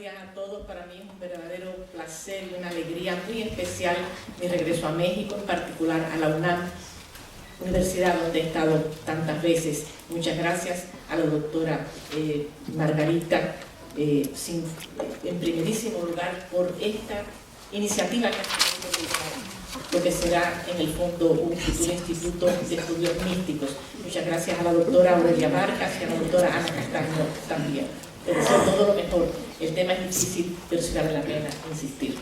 días a todos. Para mí es un verdadero placer y una alegría muy especial mi regreso a México, en particular a la UNAM, universidad donde he estado tantas veces. Muchas gracias a la doctora Margarita, en primerísimo lugar, por esta iniciativa que ha tenido lo que será en el fondo un futuro instituto de estudios místicos. Muchas gracias a la doctora Aurelia Vargas y a la doctora Ana Castaño también. Les deseo todo lo mejor. El tema es difícil, pero sí vale la pena insistir.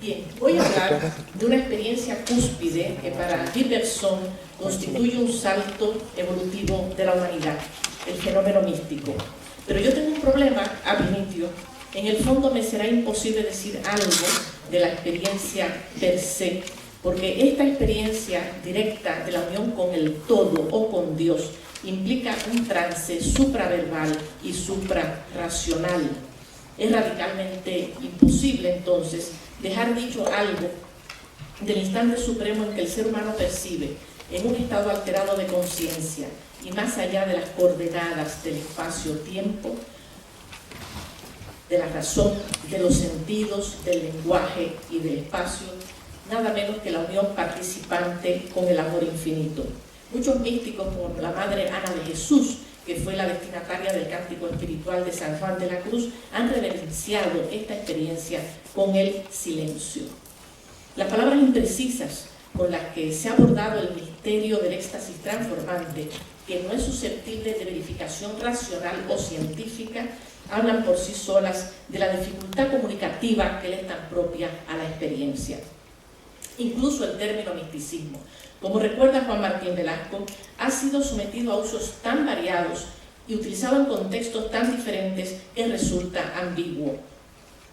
Bien, voy a hablar de una experiencia cúspide que para Giberson constituye un salto evolutivo de la humanidad, el fenómeno místico. Pero yo tengo un problema ab initio. En el fondo me será imposible decir algo de la experiencia per se, porque esta experiencia directa de la unión con el todo o con Dios implica un trance supraverbal y suprarracional. Es radicalmente imposible, entonces, dejar dicho algo del instante supremo en que el ser humano percibe, en un estado alterado de conciencia y más allá de las coordenadas del espacio-tiempo, de la razón, de los sentidos, del lenguaje y del espacio, nada menos que la unión participante con el amor infinito. Muchos místicos, como la Madre Ana de Jesús, que fue la destinataria del cántico espiritual de San Juan de la Cruz, han reverenciado esta experiencia con el silencio. Las palabras imprecisas con las que se ha abordado el misterio del éxtasis transformante, que no es susceptible de verificación racional o científica, hablan por sí solas de la dificultad comunicativa que le es tan propia a la experiencia. Incluso el término misticismo, como recuerda Juan Martín Velasco, ha sido sometido a usos tan variados y utilizado en contextos tan diferentes que resulta ambiguo.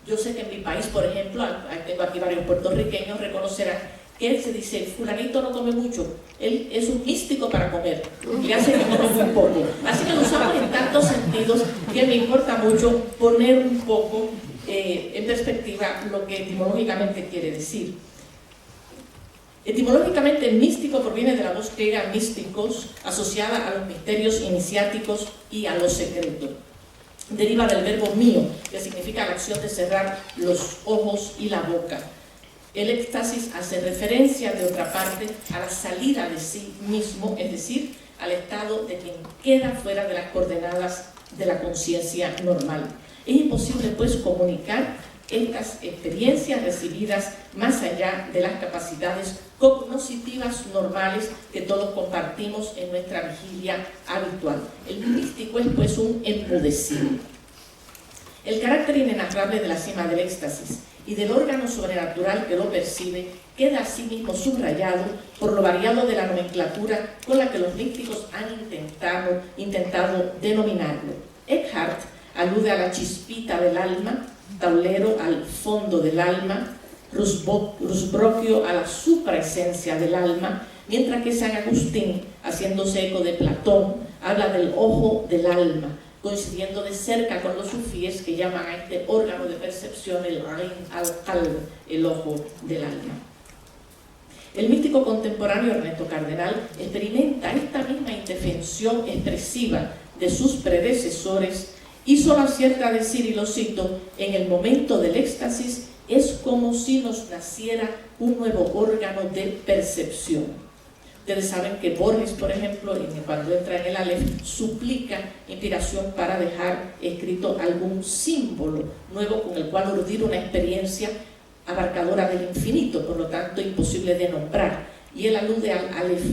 Yo sé que en mi país, por ejemplo, tengo aquí varios puertorriqueños, reconocerán que se dice, fulanito no come mucho, él es un místico para comer, le hace que come muy poco. Así que lo usamos en tantos sentidos que me importa mucho poner un poco en perspectiva lo que etimológicamente quiere decir. Etimológicamente, místico proviene de la voz griega místicos, asociada a los misterios iniciáticos y a lo secreto. Deriva del verbo mío, que significa la acción de cerrar los ojos y la boca. El éxtasis hace referencia, de otra parte, a la salida de sí mismo, es decir, al estado de quien queda fuera de las coordenadas de la conciencia normal. Es imposible, pues, comunicar estas experiencias recibidas más allá de las capacidades cognoscitivas normales que todos compartimos en nuestra vigilia habitual. El místico es, pues, un enmudecido. El carácter inenarrable de la cima del éxtasis y del órgano sobrenatural que lo percibe queda asimismo subrayado por lo variado de la nomenclatura con la que los místicos han intentado denominarlo. Eckhart alude a la chispita del alma, Taulero al fondo del alma, Rusbrokio a la supraesencia del alma, mientras que San Agustín, haciéndose eco de Platón, habla del ojo del alma, coincidiendo de cerca con los sufíes que llaman a este órgano de percepción el Ain al-Qalb, el ojo del alma. El místico contemporáneo Ernesto Cardenal experimenta esta misma indefensión expresiva de sus predecesores y solo acierta a decir, y lo cito, en el momento del éxtasis es como si nos naciera un nuevo órgano de percepción. Ustedes saben que Borges, por ejemplo, cuando entra en el Aleph, suplica inspiración para dejar escrito algún símbolo nuevo con el cual urdir una experiencia abarcadora del infinito, por lo tanto imposible de nombrar. Y él alude al Aleph.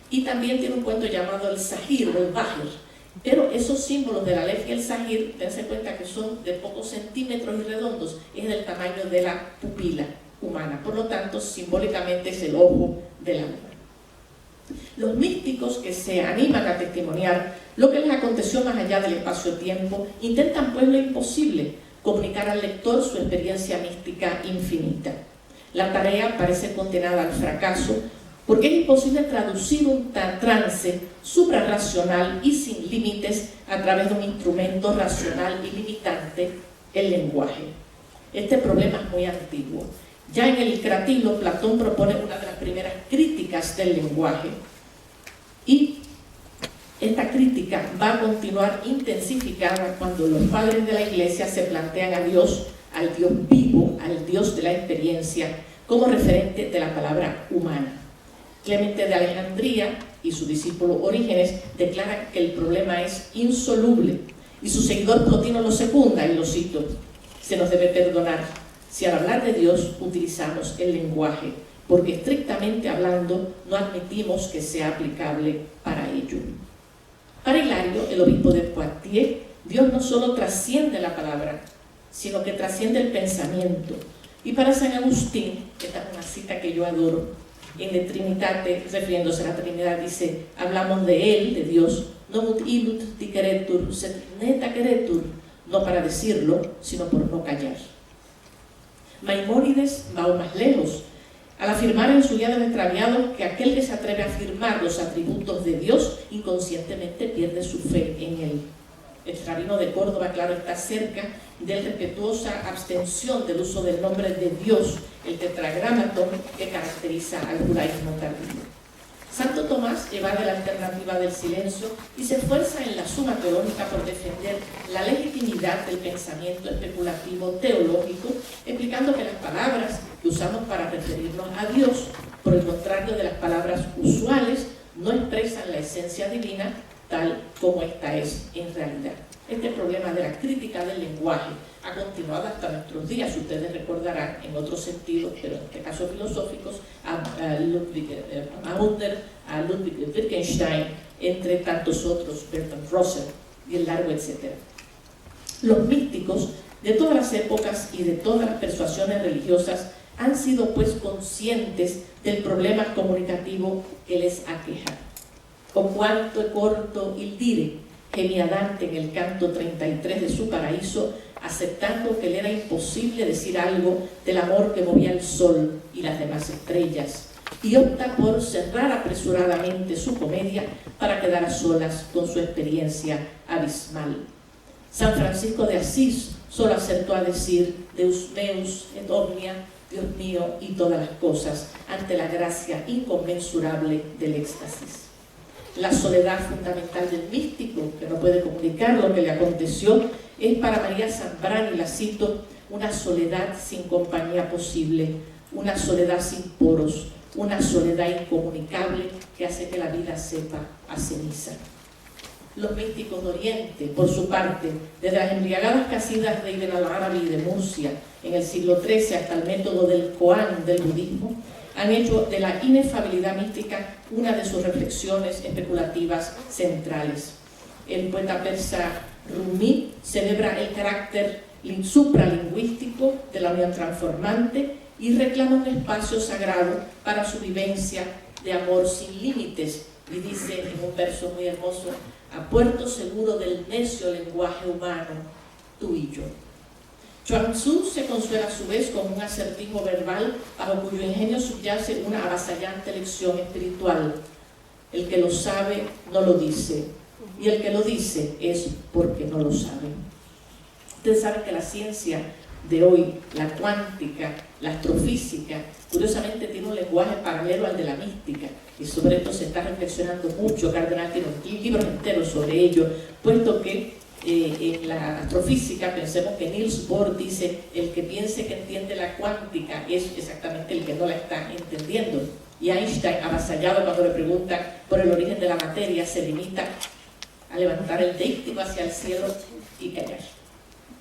Y también tiene un cuento llamado el Sahir o el Bahir. Pero esos símbolos del Aleph y el Sahir, dense cuenta que son de pocos centímetros y redondos, es del tamaño de la pupila humana. Por lo tanto, simbólicamente es el ojo del alma. Los místicos que se animan a testimoniar lo que les aconteció más allá del espacio-tiempo intentan, pues, lo imposible, comunicar al lector su experiencia mística infinita. La tarea parece condenada al fracaso porque es imposible traducir un trance suprarracional y sin límites a través de un instrumento racional y limitante, el lenguaje. Este problema es muy antiguo. Ya en el Cratilo, Platón propone una de las primeras críticas del lenguaje y Esta crítica va a continuar intensificada cuando los padres de la Iglesia se plantean a Dios, al Dios vivo, al Dios de la experiencia, como referente de la palabra humana. Clemente de Alejandría y su discípulo Orígenes declaran que el problema es insoluble y su seguidor Plotino lo secunda y lo cito: se nos debe perdonar si al hablar de Dios utilizamos el lenguaje, porque estrictamente hablando no admitimos que sea aplicable para ello. Para Hilario, el obispo de Poitiers, Dios no solo trasciende la palabra, sino que trasciende el pensamiento. Y para San Agustín, esta es una cita que yo adoro, en De Trinitate, refiriéndose a la Trinidad, dice: hablamos de Él, de Dios, no ut illud diceretur, sed neta queretur, no para decirlo, sino por no callar. Maimónides va aún más lejos, al afirmar en su Guía del Extraviado que aquel que se atreve a afirmar los atributos de Dios inconscientemente pierde su fe en Él. El rabino de Córdoba, claro, está cerca de respetuosa abstención del uso del nombre de Dios, el tetragramatón que caracteriza al judaísmo tardío. Santo Tomás evade la alternativa del silencio y se esfuerza en la Suma Teológica por defender la legitimidad del pensamiento especulativo teológico, explicando que las palabras que usamos para referirnos a Dios, por el contrario de las palabras usuales, no expresan la esencia divina tal como esta es en realidad. Este problema de la crítica del lenguaje ha continuado hasta nuestros días. Ustedes recordarán en otros sentidos, pero en este caso filosóficos, a Mautner, a Ludwig Wittgenstein, entre tantos otros, Bertrand Russell y el largo etcétera. Los místicos de todas las épocas y de todas las persuasiones religiosas han sido pues conscientes del problema comunicativo que les aqueja. O cuanto è corto il dire, gemía Dante en el canto 33 de su Paraíso, aceptando que le era imposible decir algo del amor que movía el sol y las demás estrellas, y opta por cerrar apresuradamente su comedia para quedar a solas con su experiencia abismal. San Francisco de Asís solo acertó a decir Deus meus et omnia, Dios mío y todas las cosas, ante la gracia inconmensurable del éxtasis. La soledad fundamental del místico, que no puede comunicar lo que le aconteció, es para María Zambrani, la cito, una soledad sin compañía posible, una soledad sin poros, una soledad incomunicable que hace que la vida sepa a ceniza. Los místicos de Oriente, por su parte, desde las embriagadas casidas de Ibn al-Arabi y de Murcia, en el siglo XIII, hasta el método del Koan del budismo, han hecho de la inefabilidad mística una de sus reflexiones especulativas centrales. El poeta persa Rumi celebra el carácter supralingüístico de la unión transformante y reclama un espacio sagrado para su vivencia de amor sin límites, y dice en un verso muy hermoso: a puerto seguro del necio lenguaje humano, tú y yo. Chuang Tzu se consuela a su vez con un acertijo verbal bajo cuyo ingenio subyace una avasallante lección espiritual. El que lo sabe no lo dice, y el que lo dice es porque no lo sabe. Ustedes saben que la ciencia de hoy, la cuántica, la astrofísica, curiosamente tiene un lenguaje paralelo al de la mística, y sobre esto se está reflexionando mucho. Cardenal tiene libros enteros sobre ello, puesto que en la astrofísica pensemos que Niels Bohr dice: el que piense que entiende la cuántica es exactamente el que no la está entendiendo. Y Einstein, avasallado cuando le preguntan por el origen de la materia, se limita a levantar el deíctico hacia el cielo y callar.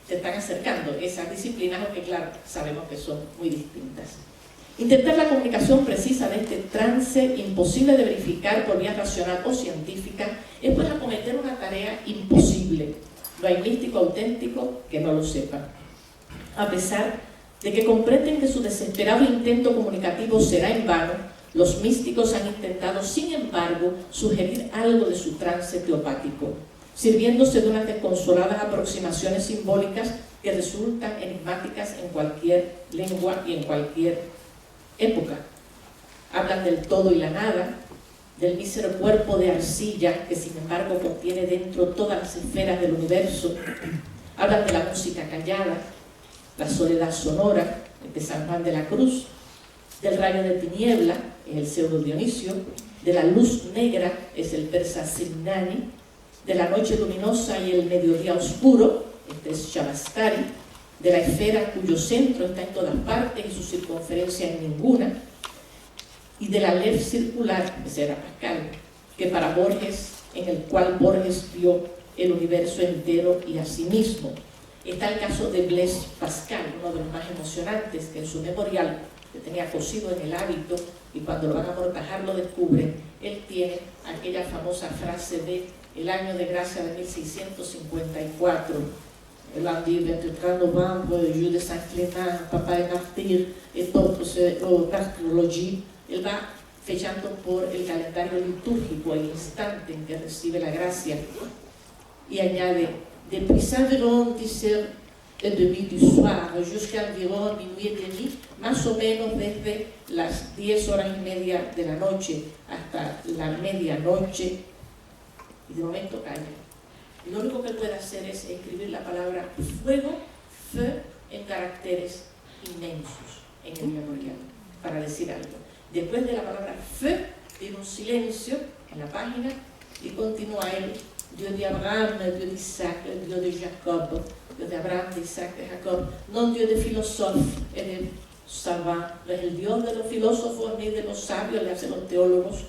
Se están acercando esas disciplinas, aunque claro, sabemos que son muy distintas. Intentar la comunicación precisa de este trance, imposible de verificar por vía racional o científica, es pues acometer una tarea imposible. No hay místico auténtico que no lo sepa. A pesar de que comprenden que su desesperado intento comunicativo será en vano, los místicos han intentado, sin embargo, sugerir algo de su trance teopático, sirviéndose de unas desconsoladas aproximaciones simbólicas que resultan enigmáticas en cualquier lengua y en cualquier época. Hablan del todo y la nada, del mísero cuerpo de arcilla que sin embargo contiene dentro todas las esferas del universo. Hablan de la música callada, la soledad sonora de San Juan de la Cruz, del rayo de tiniebla, en el pseudo Dionisio, De la luz negra es el persa Simnani. De la noche luminosa y el mediodía oscuro, este es Shabastari. De la esfera cuyo centro está en todas partes y su circunferencia en ninguna. Y de la ley circular, ese era Pascal, que para Borges, en el cual Borges vio el universo entero y a sí mismo. Está el caso de Blaise Pascal, uno de los más emocionantes, que en su memorial, que tenía cosido en el hábito, y cuando lo van a amortajar lo descubren, él tiene aquella famosa frase de el año de gracia de 1654, lundi 23 novembre, jour de Saint-Clément, papa et martyr, et autres martyrologie. Él va fechando por el calendario litúrgico, el instante en que recibe la gracia, y añade, depuis environ 10h30 du soir jusqu'à environ minuit et demi, más o menos desde las 10:30 de la noche hasta la medianoche, y de momento calla. Y lo único que él puede hacer es escribir la palabra fuego, feu, en caracteres inmensos en el memorial, para decir algo. Después de la palabra feu, tiene un silencio en la página y continúa él, Dios de Abraham, Dios de Isaac, Dios de Jacob, Dios de Abraham, de Isaac, de Jacob, no Dios de filósofos, de savant, no es el Dios de los filósofos ni de los sabios, le hacen los teólogos.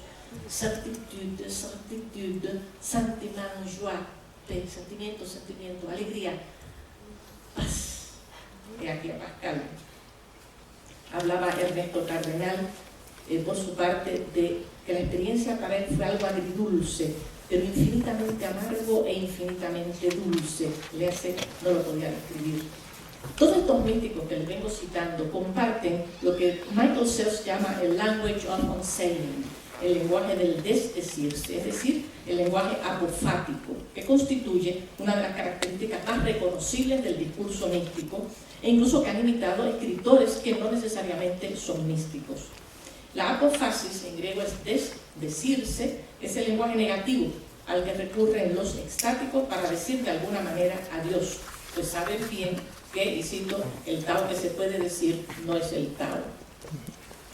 Certitude, certitude, sentiment, joie, sentimiento, sentimiento, alegría, paz. Y aquí a Pascal. Hablaba Ernesto Cardenal, por su parte, de que la experiencia para él fue algo agridulce, pero infinitamente amargo e infinitamente dulce. Le hace, no lo podía describir. Todos estos místicos que les vengo citando comparten lo que Michael Sells llama el language of unsaying, el lenguaje del desdecirse, es decir, el lenguaje apofático, que constituye una de las características más reconocibles del discurso místico, e incluso que han imitado escritores que no necesariamente son místicos. La apofasis, en griego es desdecirse, es el lenguaje negativo al que recurren los extáticos para decir de alguna manera a Dios, pues saben bien que, y cito, el Tao que se puede decir no es el Tao.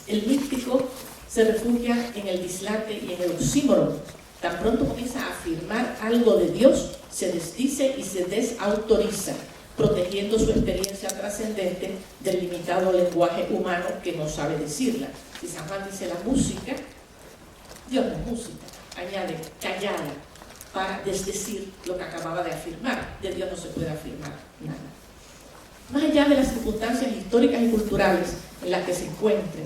El místico se refugia en el dislate y en el oxímoron. Tan pronto comienza a afirmar algo de Dios, se desdice y se desautoriza, protegiendo su experiencia trascendente del limitado lenguaje humano que no sabe decirla. Si San Juan dice la música, Dios no es música, añade callada para desdecir lo que acababa de afirmar. De Dios no se puede afirmar nada. Más allá de las circunstancias históricas y culturales en las que se encuentren,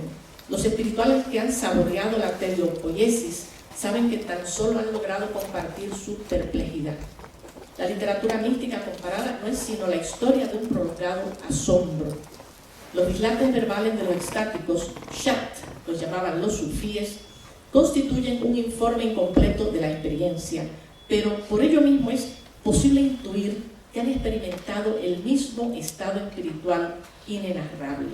los espirituales que han saboreado la teleopoiesis saben que tan solo han logrado compartir su perplejidad. La literatura mística comparada no es sino la historia de un prolongado asombro. Los dislates verbales de los extáticos, shat, los llamaban los sufíes, constituyen un informe incompleto de la experiencia, pero por ello mismo es posible intuir que han experimentado el mismo estado espiritual inenarrable.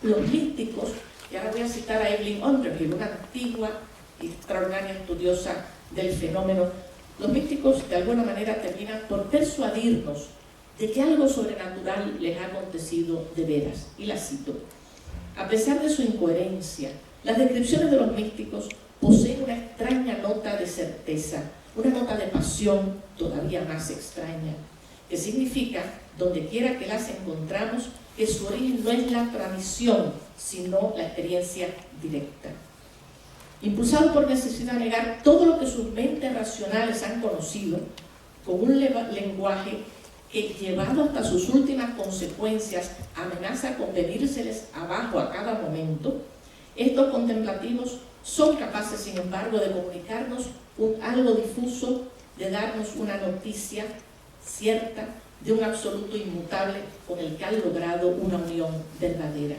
Los místicos, y ahora voy a citar a Evelyn Underhill, una antigua y extraordinaria estudiosa del fenómeno, los místicos de alguna manera terminan por persuadirnos de que algo sobrenatural les ha acontecido de veras. Y la cito: a pesar de su incoherencia, las descripciones de los místicos poseen una extraña nota de certeza, una nota de pasión todavía más extraña, que significa, donde quiera que las encontramos, que su origen no es la tradición, sino la experiencia directa. Impulsado por necesidad de negar todo lo que sus mentes racionales han conocido, con un lenguaje que, llevado hasta sus últimas consecuencias, amenaza con venírseles abajo a cada momento, estos contemplativos son capaces, sin embargo, de comunicarnos algo difuso, de darnos una noticia cierta de un absoluto inmutable con el que han logrado una unión verdadera.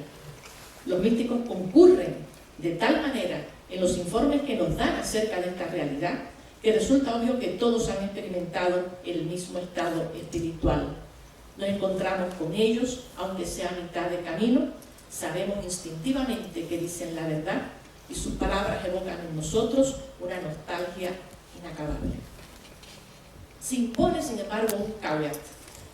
Los místicos concurren de tal manera en los informes que nos dan acerca de esta realidad que resulta obvio que todos han experimentado el mismo estado espiritual. Nos encontramos con ellos, aunque sea a mitad de camino, sabemos instintivamente que dicen la verdad y sus palabras evocan en nosotros una nostalgia inacabable. Se impone, sin embargo, un caveat.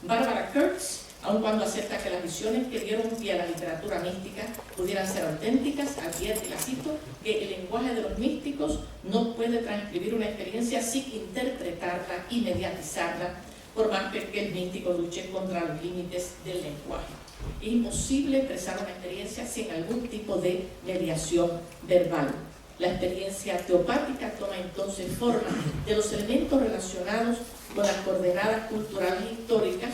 Barbara Kurtz aun cuando acepta que las visiones que dieron pie a la literatura mística pudieran ser auténticas, advierte, y la cito, que el lenguaje de los místicos no puede transcribir una experiencia sin interpretarla y mediatizarla, por más que el místico luche contra los límites del lenguaje. Es imposible expresar una experiencia sin algún tipo de mediación verbal. La experiencia teopática toma entonces forma de los elementos relacionados con las coordenadas culturales históricas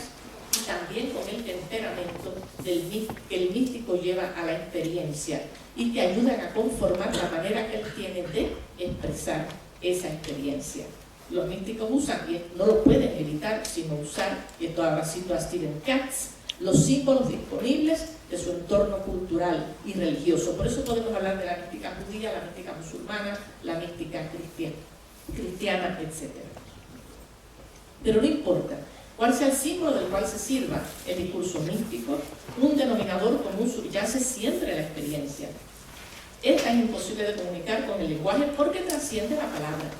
y también con el temperamento que el místico lleva a la experiencia y que ayudan a conformar la manera que él tiene de expresar esa experiencia. Los místicos usan, y no lo pueden evitar sino usar, y esto ahora cito a Stephen Katz, los símbolos disponibles de su entorno cultural y religioso. Por eso podemos hablar de la mística judía, la mística musulmana, la mística cristiana, etc. Pero no importa cuál sea el símbolo del cual se sirva el discurso místico, un denominador común subyace siempre la experiencia. Esta es imposible de comunicar con el lenguaje porque trasciende la palabra.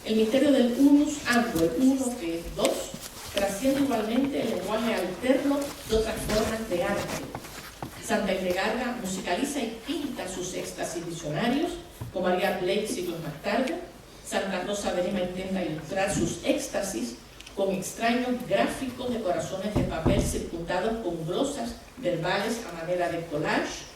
El misterio del unus ando, el uno que es dos, trasciende igualmente el lenguaje alterno de otras formas de arte. Santa Hildegarda musicaliza y pinta sus éxtasis visionarios, como haría Blake siglos más tarde. Santa Rosa de Lima intenta ilustrar sus éxtasis con extraños gráficos de corazones de papel circundados con glosas verbales a manera de collage.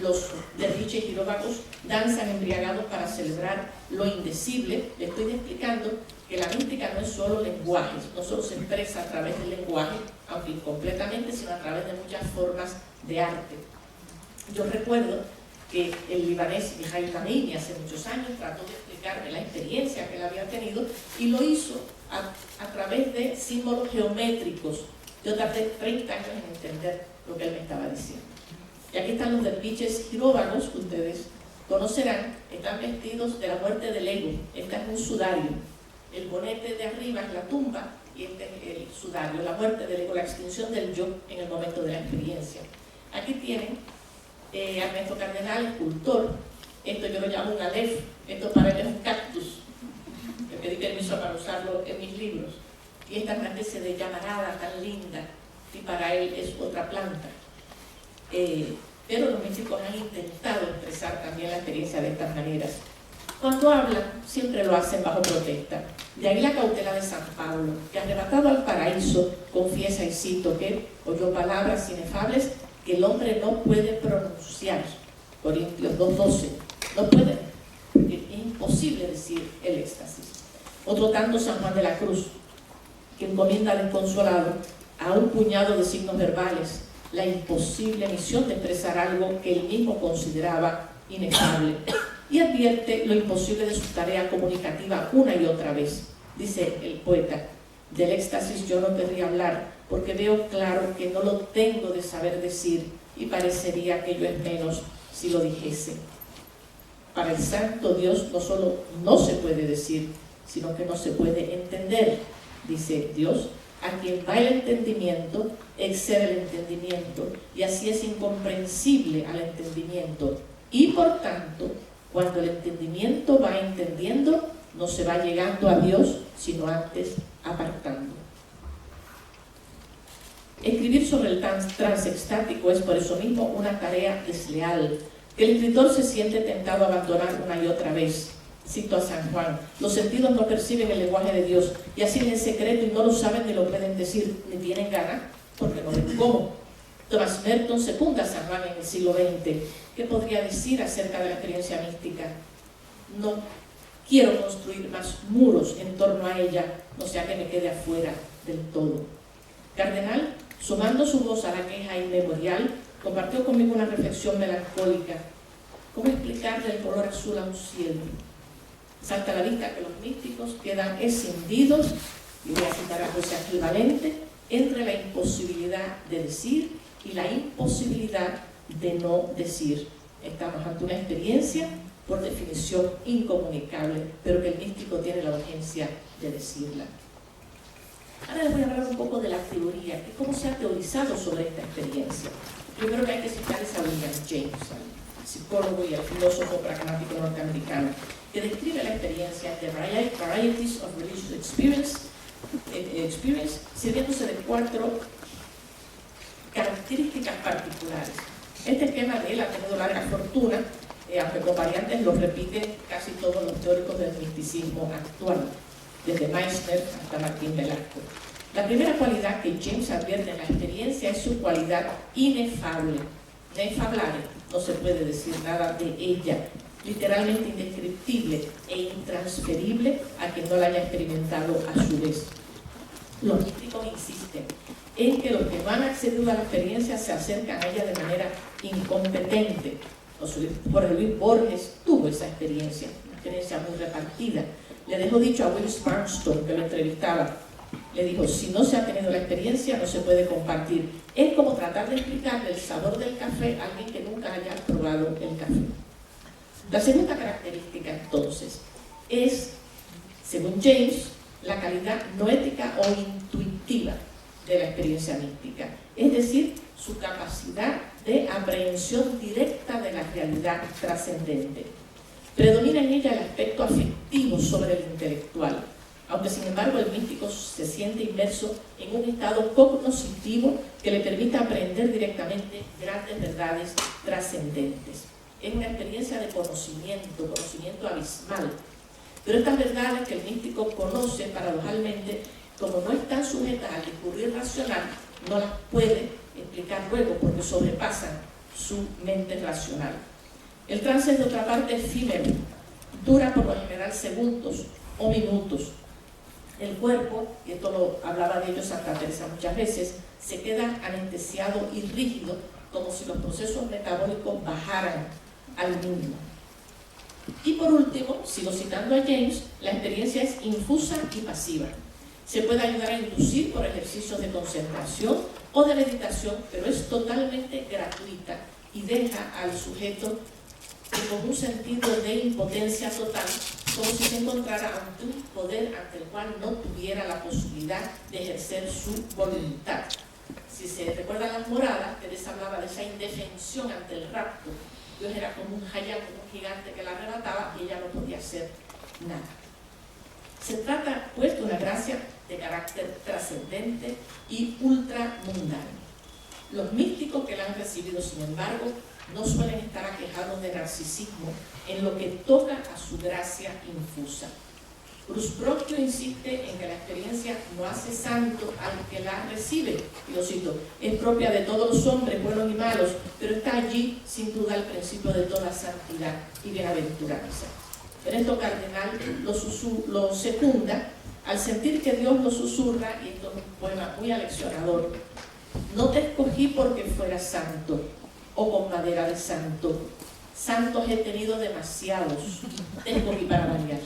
Los derviches giróvagos danzan embriagados para celebrar lo indecible. Le estoy explicando que la mística no es solo lenguajes, no solo se expresa a través del lenguaje, aunque incompletamente, sino a través de muchas formas de arte. Yo recuerdo que el libanés Mijail Tamimi hace muchos años trató de explicarme la experiencia que él había tenido y lo hizo a través de símbolos geométricos. Yo tardé 30 años en entender lo que él me estaba diciendo. Y aquí están los derviches giróvagos, que ustedes conocerán, están vestidos de la muerte del ego. Este es un sudario. El bonete de arriba es la tumba y este es el sudario, la muerte del ego, la extinción del yo en el momento de la experiencia. Aquí tienen a Ernesto Cardenal, escultor. Esto yo lo llamo un aleph, esto para él es un cactus. Le pedí permiso para usarlo en mis libros. Y esta es una especie de llamarada tan linda y para él es otra planta. Pero los místicos han intentado expresar también la experiencia de estas maneras. Cuando hablan, siempre lo hacen bajo protesta. De ahí la cautela de San Pablo, que arrebatado al paraíso, confiesa y cito que oyó palabras inefables que el hombre no puede pronunciar. Corintios 2:12. No puede, porque es imposible decir el éxtasis. Otro tanto San Juan de la Cruz, que encomienda al desconsolado a un puñado de signos verbales la imposible misión de expresar algo que él mismo consideraba inefable y advierte lo imposible de su tarea comunicativa una y otra vez. Dice el poeta, del éxtasis yo no querría hablar porque veo claro que no lo tengo de saber decir y parecería que yo es menos si lo dijese. Para el santo Dios no solo no se puede decir, sino que no se puede entender, dice Dios, a quien va el entendimiento, excede el entendimiento, y así es incomprensible al entendimiento. Y por tanto, cuando el entendimiento va entendiendo, no se va llegando a Dios, sino antes apartando. Escribir sobre el trance extático es por eso mismo una tarea desleal, que el escritor se siente tentado a abandonar una y otra vez. Cito a San Juan, los sentidos no perciben el lenguaje de Dios y así en secreto y no lo saben ni lo pueden decir, ni tienen ganas, porque no ven cómo. Thomas Merton secunda a San Juan en el siglo XX. ¿Qué podría decir acerca de la experiencia mística? No quiero construir más muros en torno a ella, no sea que me quede afuera del todo. Cardenal, sumando su voz a la queja inmemorial, compartió conmigo una reflexión melancólica. ¿Cómo explicarle el color azul a un cielo? Salta a la vista que los místicos quedan escindidos, y voy a citar a José equivalente, entre la imposibilidad de decir y la imposibilidad de no decir. Estamos ante una experiencia, por definición, incomunicable, pero que el místico tiene la urgencia de decirla. Ahora les voy a hablar un poco de la teoría, de cómo se ha teorizado sobre esta experiencia. Primero que hay que citar es a William James, al psicólogo y al filósofo pragmático norteamericano, que describe la experiencia de Varieties of Religious Experience, sirviéndose de 4 características particulares. Este esquema de él ha tenido larga fortuna, aunque con variantes lo repiten casi todos los teóricos del misticismo actual, desde Meissner hasta Martín Velasco. La primera cualidad que James advierte en la experiencia es su cualidad inefable. Inefable, no se puede decir nada de ella, literalmente indescriptible e intransferible a quien no la haya experimentado a su vez. Los místicos insisten en que los que no han accedido a la experiencia se acercan a ella de manera incompetente. Jorge Luis Borges tuvo esa experiencia, una experiencia muy repartida. Le dejó dicho a Willis Barnstone, que lo entrevistaba, le dijo: si no se ha tenido la experiencia, no se puede compartir. Es como tratar de explicarle el sabor del café a alguien que nunca haya probado el café. La segunda característica, entonces, es, según James, la calidad noética o intuitiva de la experiencia mística, es decir, su capacidad de aprehensión directa de la realidad trascendente. Predomina en ella el aspecto afectivo sobre el intelectual, aunque sin embargo el místico se siente inmerso en un estado cognoscitivo que le permite aprender directamente grandes verdades trascendentes. Es una experiencia de conocimiento abismal. Pero estas verdades que el místico conoce paradojalmente, como no están sujetas al discurrir racional, no las puede explicar luego porque sobrepasan su mente racional. El trance, de otra parte, es efímero, dura por lo general segundos o minutos. El cuerpo, y esto lo hablaba de ellos Santa Teresa muchas veces, se queda anestesiado y rígido, como si los procesos metabólicos bajaran al mínimo. Y por último, sigo citando a James, la experiencia es infusa y pasiva. Se puede ayudar a inducir por ejercicios de concentración o de meditación, pero es totalmente gratuita y deja al sujeto con un sentido de impotencia total, como si se encontrara ante un poder ante el cual no tuviera la posibilidad de ejercer su voluntad. Si se recuerdan las moradas, Teresa hablaba de esa indefensión ante el rapto. Dios era como un hayán, como un gigante que la arrebataba y ella no podía hacer nada. Se trata, pues, de una gracia de carácter trascendente y ultramundano. Los místicos que la han recibido, sin embargo, no suelen estar aquejados de narcisismo en lo que toca a su gracia infusa. Cruz Procchio insiste en que la experiencia no hace santo al que la recibe, y lo cito: es propia de todos los hombres, buenos y malos, pero está allí sin duda el principio de toda santidad y bienaventuranza. Ernesto Cardenal lo secunda al sentir que Dios lo susurra, y esto es un poema muy aleccionador: no te escogí porque fueras santo o con madera de santo, santos he tenido demasiados, te escogí para variar.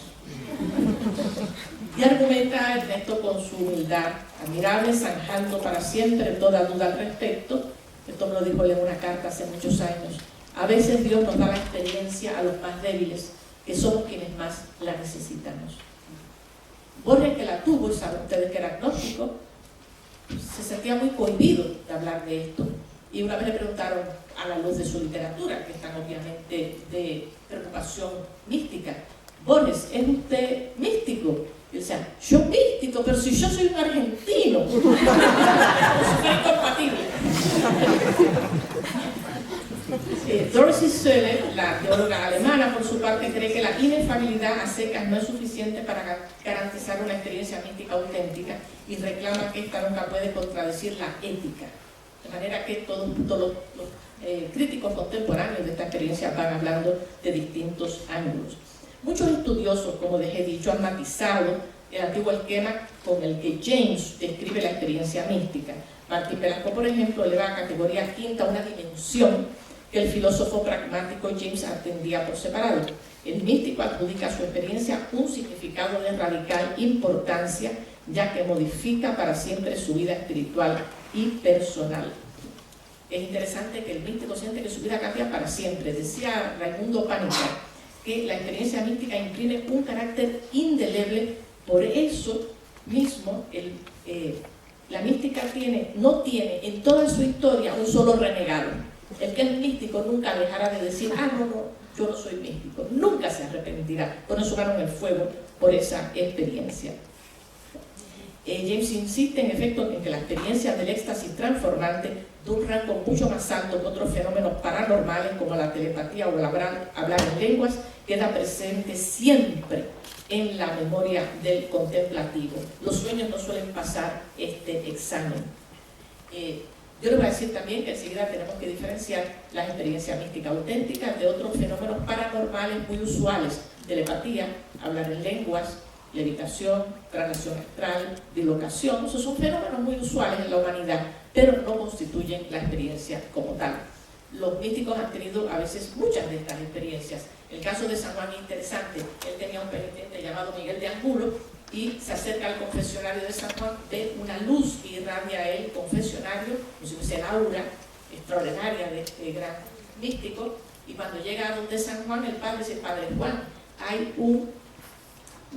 Y argumenta Ernesto con su humildad admirable, zanjando para siempre toda duda al respecto. Esto me lo dijo en una carta hace muchos años: a veces Dios nos da la experiencia a los más débiles, que somos quienes más la necesitamos. Borges, que la tuvo, y saben ustedes que era agnóstico, se sentía muy cohibido de hablar de esto. Y una vez le preguntaron, a la luz de su literatura, que están obviamente de preocupación mística: Borges, ¿es usted místico? Y él decía: yo místico, pero si yo soy un argentino. Eso fue incompatible. Dorothy Sölle, la teóloga alemana, por su parte, cree que la inefabilidad a secas no es suficiente para garantizar una experiencia mística auténtica y reclama que esta nunca puede contradecir la ética. De manera que todos los críticos contemporáneos de esta experiencia van hablando de distintos ángulos. Muchos estudiosos, como les he dicho, han matizado el antiguo esquema con el que James describe la experiencia mística. Martín Velasco, por ejemplo, eleva a categoría quinta una dimensión que el filósofo pragmático James atendía por separado. El místico adjudica a su experiencia un significado de radical importancia, ya que modifica para siempre su vida espiritual y personal. Es interesante que el místico siente que su vida cambia para siempre. Decía Raimundo Pánica que la experiencia mística imprime un carácter indeleble. Por eso mismo la mística no tiene en toda su historia un solo renegado. El que es místico nunca dejará de decir: no, yo no soy místico. Nunca se arrepentirá. Pone su mano en el fuego por esa experiencia. James insiste en efecto en que la experiencia del éxtasis transformante de un rango mucho más alto que otros fenómenos paranormales como la telepatía o el hablar en lenguas queda presente siempre en la memoria del contemplativo. Los sueños no suelen pasar este examen. Yo les voy a decir también que enseguida tenemos que diferenciar las experiencias místicas auténticas de otros fenómenos paranormales muy usuales: telepatía, hablar en lenguas, levitación, traslación astral, dislocación. Esos son fenómenos muy usuales en la humanidad, pero no constituyen la experiencia como tal. Los místicos han tenido a veces muchas de estas experiencias. El caso de San Juan es interesante. Él tenía un penitente llamado Miguel de Angulo y se acerca al confesionario de San Juan, ve una luz que irradia a él confesionario, como si fuese el aura extraordinaria de este gran místico, y cuando llega a donde San Juan, el padre dice: Padre Juan, hay un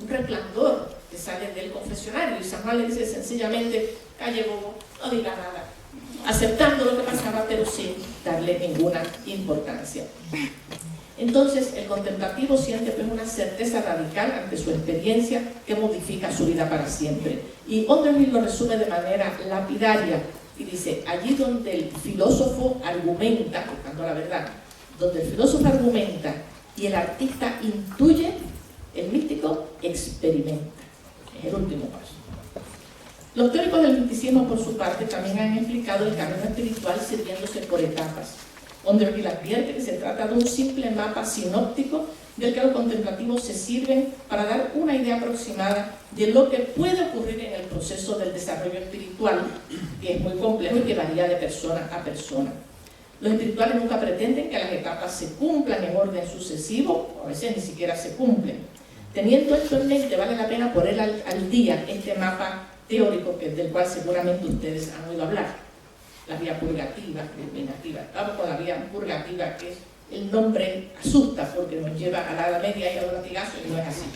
resplandor que sale del confesionario, y San Juan le dice sencillamente: calle bobo, no diga nada, aceptando lo que pasaba pero sin darle ninguna importancia. Entonces el contemplativo siente pues una certeza radical ante su experiencia que modifica su vida para siempre. Y Onderhill lo resume de manera lapidaria y dice: allí donde el filósofo argumenta, buscando la verdad, donde el filósofo argumenta y el artista intuye, el místico experimenta. Es el último paso. Los teóricos del misticismo, por su parte, también han explicado el camino espiritual sirviéndose por etapas. Onderhill advierte que se trata de un simple mapa sinóptico del que los contemplativos se sirven para dar una idea aproximada de lo que puede ocurrir en el proceso del desarrollo espiritual, que es muy complejo y que varía de persona a persona. Los espirituales nunca pretenden que las etapas se cumplan en orden sucesivo, o a veces ni siquiera se cumplen. Teniendo esto en mente, vale la pena poner al día este mapa teórico del cual seguramente ustedes han oído hablar. La vía purgativa, iluminativa. Vamos con la vía purgativa, que es el nombre asusta porque nos lleva a la Edad Media y a los latigazos, y no es así.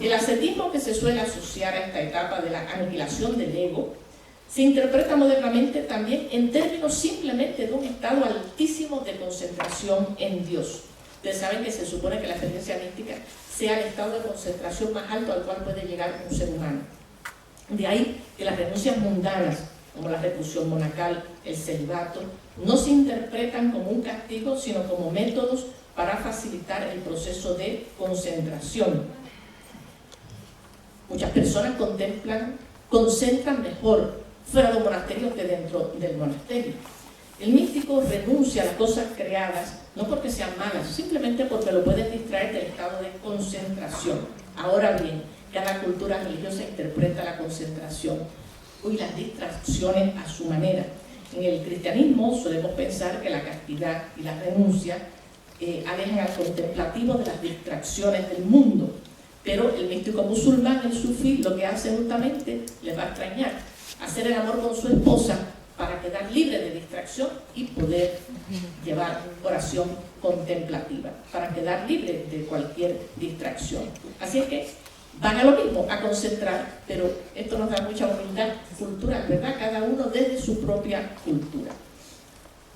El ascetismo que se suele asociar a esta etapa de la aniquilación del ego se interpreta modernamente también en términos simplemente de un estado altísimo de concentración en Dios. Ustedes saben que se supone que la experiencia mística sea el estado de concentración más alto al cual puede llegar un ser humano. De ahí que las renuncias mundanas, como la reclusión monacal, el celibato, no se interpretan como un castigo, sino como métodos para facilitar el proceso de concentración. Muchas personas concentran mejor fuera de un monasterio que dentro del monasterio. El místico renuncia a las cosas creadas, no porque sean malas, simplemente porque lo pueden distraer del estado de concentración. Ahora bien, cada cultura religiosa interpreta la concentración y las distracciones a su manera. En el cristianismo solemos pensar que la castidad y la renuncia alejan al contemplativo de las distracciones del mundo, pero el místico musulmán, el sufí, lo que hace justamente, les va a extrañar, hacer el amor con su esposa para quedar libre de distracción y poder llevar oración contemplativa, para quedar libre de cualquier distracción. Así es que van a lo mismo, a concentrar, pero esto nos da mucha humildad cultural, ¿verdad? Cada uno desde su propia cultura.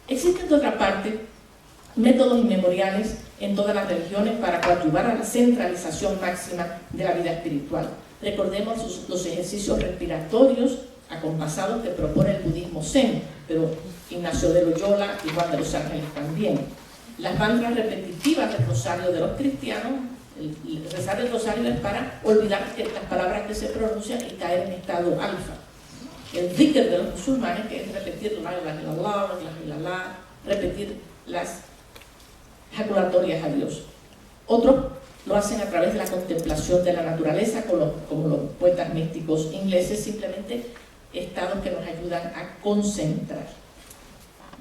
Existen, de otra parte, métodos inmemoriales en todas las religiones para coadyuvar a la centralización máxima de la vida espiritual. Recordemos los ejercicios respiratorios acompasados que propone el budismo zen, pero Ignacio de Loyola y Juan de los Ángeles también. Las mantras repetitivas del rosario de los cristianos. El rezar el rosario es para olvidar las palabras que se pronuncian y caer en estado alfa. El dhikr de los musulmanes, que es repetir la ilaha illallah, repetir las jaculatorias a Dios. Otros lo hacen a través de la contemplación de la naturaleza, como los poetas místicos ingleses, simplemente estados que nos ayudan a concentrar.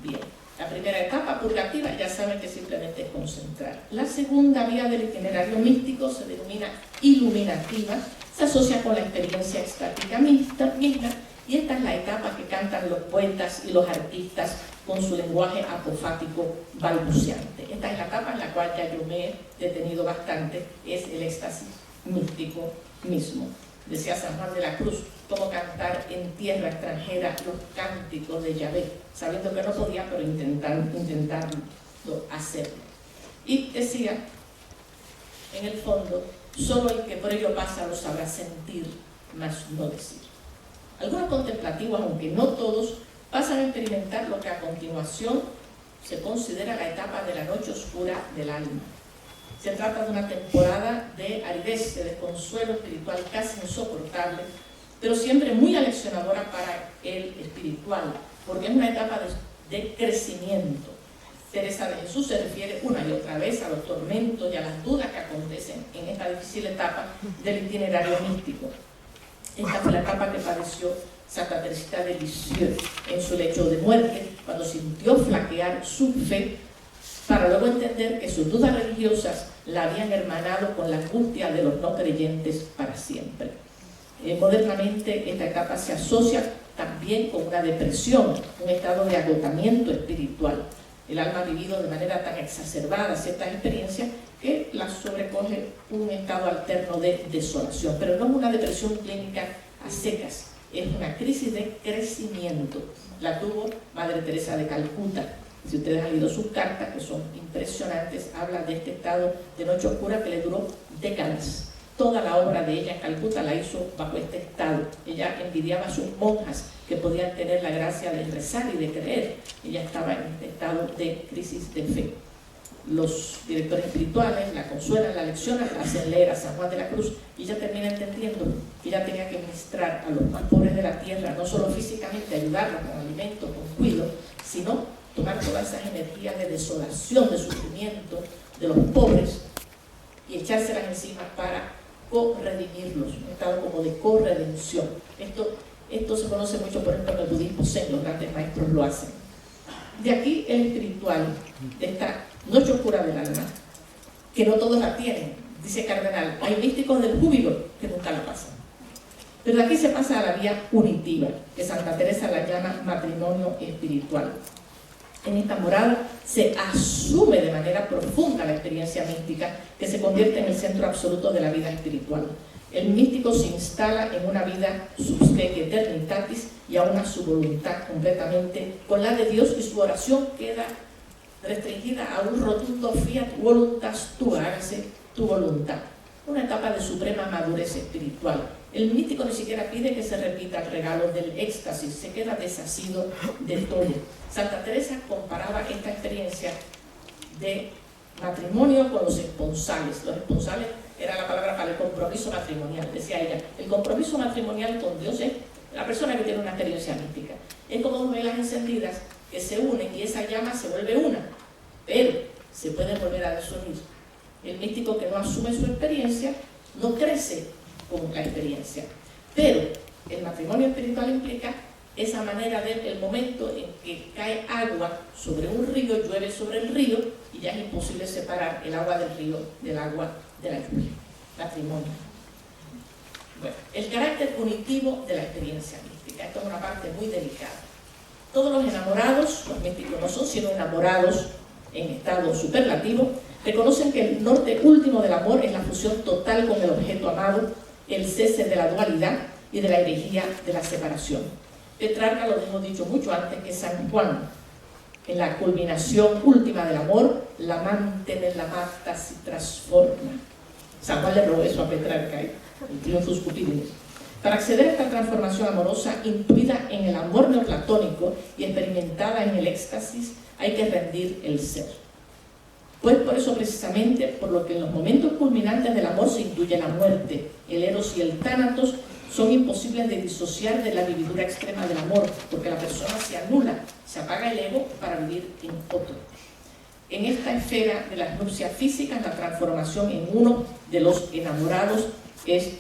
Bien. La primera etapa purgativa ya saben que simplemente es concentrar. La segunda vía del itinerario místico se denomina iluminativa, se asocia con la experiencia extática misma, y esta es la etapa que cantan los poetas y los artistas con su lenguaje apofático balbuceante. Esta es la etapa en la cual ya yo me he detenido bastante, es el éxtasis místico mismo. Decía San Juan de la Cruz, cómo cantar en tierra extranjera los cánticos de Yahvé, sabiendo que no podía, pero intentando hacerlo. Y decía, en el fondo, solo el que por ello pasa lo sabrá sentir, mas no decir. Algunos contemplativos, aunque no todos, pasan a experimentar lo que a continuación se considera la etapa de la noche oscura del alma. Se trata de una temporada de aridez, de desconsuelo espiritual casi insoportable, pero siempre muy aleccionadora para el espiritual, porque es una etapa de crecimiento. Teresa de Jesús se refiere una y otra vez a los tormentos y a las dudas que acontecen en esta difícil etapa del itinerario místico. Esta fue la etapa que padeció Santa Teresita de Lisieux en su lecho de muerte, cuando sintió flaquear su fe, para luego entender que sus dudas religiosas la habían hermanado con la angustia de los no creyentes para siempre. Modernamente esta etapa se asocia también con una depresión, un estado de agotamiento espiritual. El alma ha vivido de manera tan exacerbada ciertas experiencias que la sobrecoge un estado alterno de desolación, pero no es una depresión clínica a secas, es una crisis de crecimiento. La tuvo Madre Teresa de Calcuta. Si ustedes han leído sus cartas, que son impresionantes, habla de este estado de noche oscura que le duró décadas. Toda la obra de ella en Calcuta la hizo bajo este estado. Ella envidiaba a sus monjas que podían tener la gracia de rezar y de creer. Ella estaba en este estado de crisis de fe. Los directores espirituales la consuelan, la leccionan, la hacen leer a San Juan de la Cruz y ella termina entendiendo que ella tenía que ministrar a los más pobres de la tierra, no solo físicamente ayudarlos con alimento, con cuidado, sino tomar todas esas energías de desolación, de sufrimiento de los pobres y echárselas encima para co-redimirlos, un estado como de co-redención. Esto se conoce mucho, por ejemplo, en el budismo zen, los grandes maestros lo hacen. De aquí el espiritual, de esta noche oscura del alma, que no todos la tienen. Dice Cardenal, hay místicos del júbilo que nunca la pasan. Pero de aquí se pasa a la vía unitiva, que Santa Teresa la llama matrimonio espiritual. En esta morada se asume de manera profunda la experiencia mística, que se convierte en el centro absoluto de la vida espiritual. El místico se instala en una vida subspecie eternitatis y a una su voluntad completamente con la de Dios, y su oración queda restringida a un rotundo fiat voluntas tua, hágase tu voluntad. Una etapa de suprema madurez espiritual. El místico ni siquiera pide que se repita el regalo del éxtasis, se queda desasido de todo. Santa Teresa comparaba esta experiencia de matrimonio con los esponsales. Los esponsales era la palabra para el compromiso matrimonial, decía ella. El compromiso matrimonial con Dios es la persona que tiene una experiencia mística. Es como dos velas encendidas que se unen y esa llama se vuelve una, pero se pueden volver a desunir. El místico que no asume su experiencia no crece con la experiencia. Pero el matrimonio espiritual implica esa manera de el momento en que cae agua sobre un río, llueve sobre el río y ya es imposible separar el agua del río del agua de la lluvia. Matrimonio. Bueno, el carácter punitivo de la experiencia mística. Esto es una parte muy delicada. Todos los enamorados, los místicos no son sino enamorados en estado superlativo, reconocen que el norte último del amor es la fusión total con el objeto amado, el cese de la dualidad y de la herejía de la separación. Petrarca lo hemos dicho mucho antes, que San Juan, en la culminación última del amor, la amante en la mata se transforma. San Juan le robó eso a Petrarca, el Triunfus Cupidinis. Para acceder a esta transformación amorosa, intuida en el amor neoplatónico y experimentada en el éxtasis, hay que rendir el ser. Pues por eso precisamente, por lo que en los momentos culminantes del amor se intuye la muerte, el eros y el tánatos son imposibles de disociar de la vividura extrema del amor, porque la persona se anula, se apaga el ego para vivir en otro. En esta esfera de las nupcias físicas, la transformación en uno de los enamorados es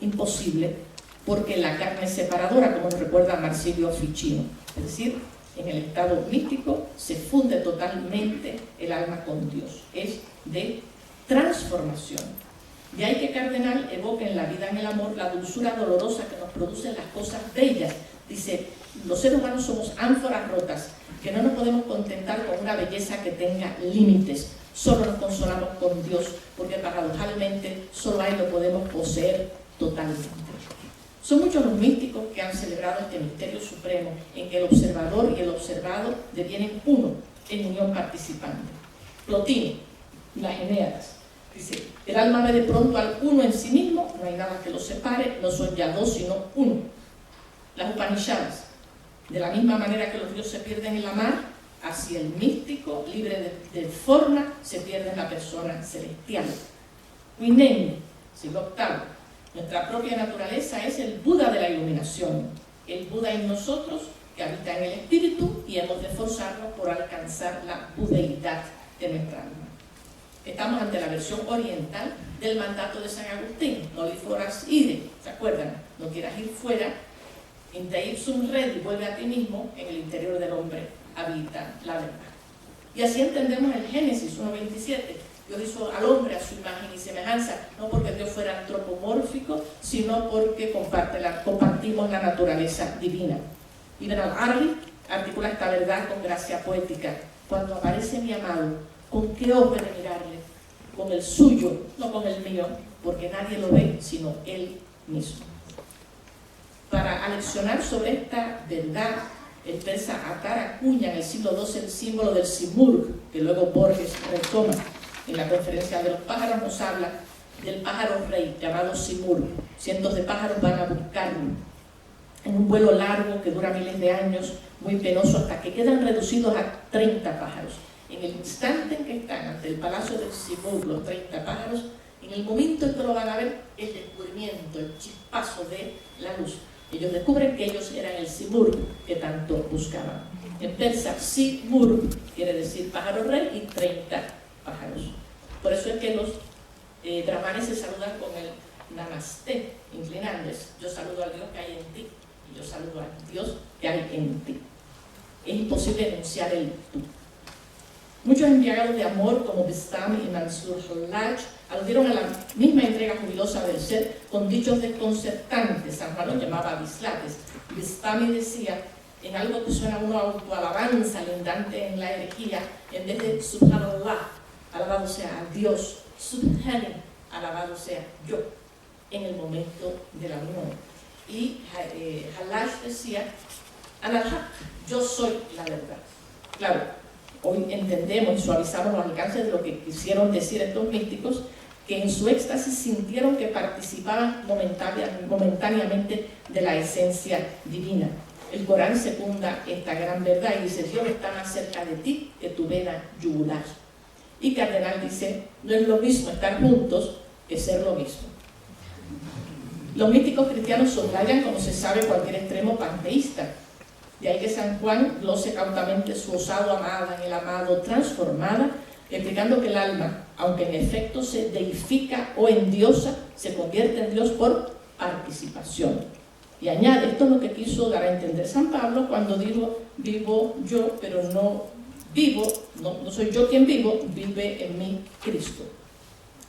imposible, porque la carne es separadora, como nos recuerda Marsilio Ficino. Es decir, en el estado místico se funde totalmente el alma con Dios. Es de transformación. De ahí que Cardenal evoca en La vida en el amor la dulzura dolorosa que nos producen las cosas bellas. Dice, los seres humanos somos ánforas rotas, que no nos podemos contentar con una belleza que tenga límites. Solo nos consolamos con Dios, porque paradojalmente solo a Él lo podemos poseer totalmente. Son muchos los místicos que han celebrado este misterio supremo, en que el observador y el observado devienen uno, en unión participante. Plotino, las Enéadas, dice, el alma ve de pronto al uno en sí mismo, no hay nada que los separe, no son ya dos sino uno. Las Upanishads, de la misma manera que los ríos se pierden en la mar, así el místico, libre de forma, se pierde en la persona celestial. Huinemi, siglo VIII. Nuestra propia naturaleza es el Buda de la iluminación, el Buda en nosotros que habita en el espíritu y hemos de esforzarnos por alcanzar la budeidad de nuestra alma. Estamos ante la versión oriental del mandato de San Agustín, no li foras ire, ¿se acuerdan? No quieras ir fuera, in te ipsum redi, vuelve a ti mismo, en el interior del hombre habita la verdad. Y así entendemos el Génesis 1:27. Dios hizo al hombre a su imagen y semejanza, no porque Dios fuera antropomórfico, sino porque compartimos la naturaleza divina. Ibn al-Arabi articula esta verdad con gracia poética. Cuando aparece mi amado, ¿con qué ojo he de mirarle? Con el suyo, no con el mío, porque nadie lo ve sino él mismo. Para aleccionar sobre esta verdad, el persa Attar acuña en el siglo II el símbolo del simurg, que luego Borges retoma. En la conferencia de los pájaros nos habla del pájaro rey llamado simurg. Cientos de pájaros van a buscarlo en un vuelo largo que dura miles de años, muy penoso, hasta que quedan reducidos a 30 pájaros. En el instante en que están ante el palacio del simurg, los 30 pájaros, en el momento en que lo van a ver, el descubrimiento, el chispazo de la luz. Ellos descubren que ellos eran el simurg que tanto buscaban. En persa, simurg quiere decir pájaro rey y 30 pájaros. Por eso es que los brahmanes se saludan con el namaste, inclinándoles. Yo saludo al Dios que hay en ti y yo saludo al Dios que hay en ti. Es imposible enunciar el tú. Muchos embriagados de amor, como Bistami y Mansur Hallaj, aludieron a la misma entrega jubilosa del ser con dichos desconcertantes. San Juan los llamaba dislates. Bistami decía, en algo que suena a una autoalabanza lindante en la herejía, en vez de Subhanallah, alabado sea a Dios, Subhani, alabado sea yo, en el momento de la unión. Y Hallaj decía, Anal-Haq, yo soy la verdad. Claro, hoy entendemos y suavizamos los alcances de lo que quisieron decir estos místicos, que en su éxtasis sintieron que participaban momentáneamente de la esencia divina. El Corán secunda esta gran verdad y dice, Dios está más cerca de ti que tu vena yugular. Y Cardenal dice, no es lo mismo estar juntos que ser lo mismo. Los místicos cristianos soslayan, como se sabe, cualquier extremo panteísta. De ahí que San Juan glose cautamente su osado amada en el amado transformada, explicando que el alma, aunque en efecto se deifica o endiosa, se convierte en Dios por participación. Y añade, esto es lo que quiso dar a entender San Pablo cuando dijo, vivo yo, pero no vivo, no soy yo quien vivo, vive en mí Cristo.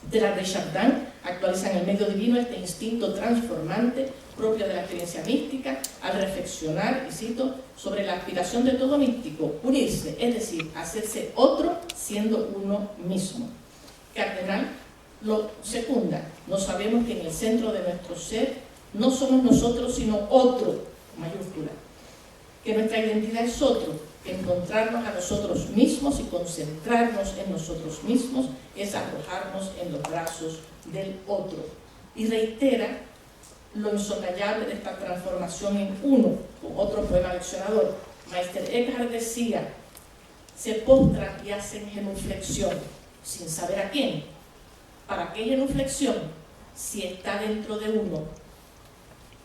De la Chardin actualiza en el medio divino este instinto transformante propio de la experiencia mística al reflexionar, y cito, sobre la aspiración de todo místico, unirse, es decir, hacerse otro siendo uno mismo. Cardenal lo secunda, no sabemos que en el centro de nuestro ser no somos nosotros sino otro, mayúscula, que nuestra identidad es otro, que encontrarnos a nosotros mismos y concentrarnos en nosotros mismos es arrojarnos en los brazos del otro. Y reitera lo insoslayable de esta transformación en uno, con otro poema leccionador. Meister Eckhart decía, se postran y hacen genuflexión, sin saber a quién. ¿Para qué genuflexión? Si está dentro de uno,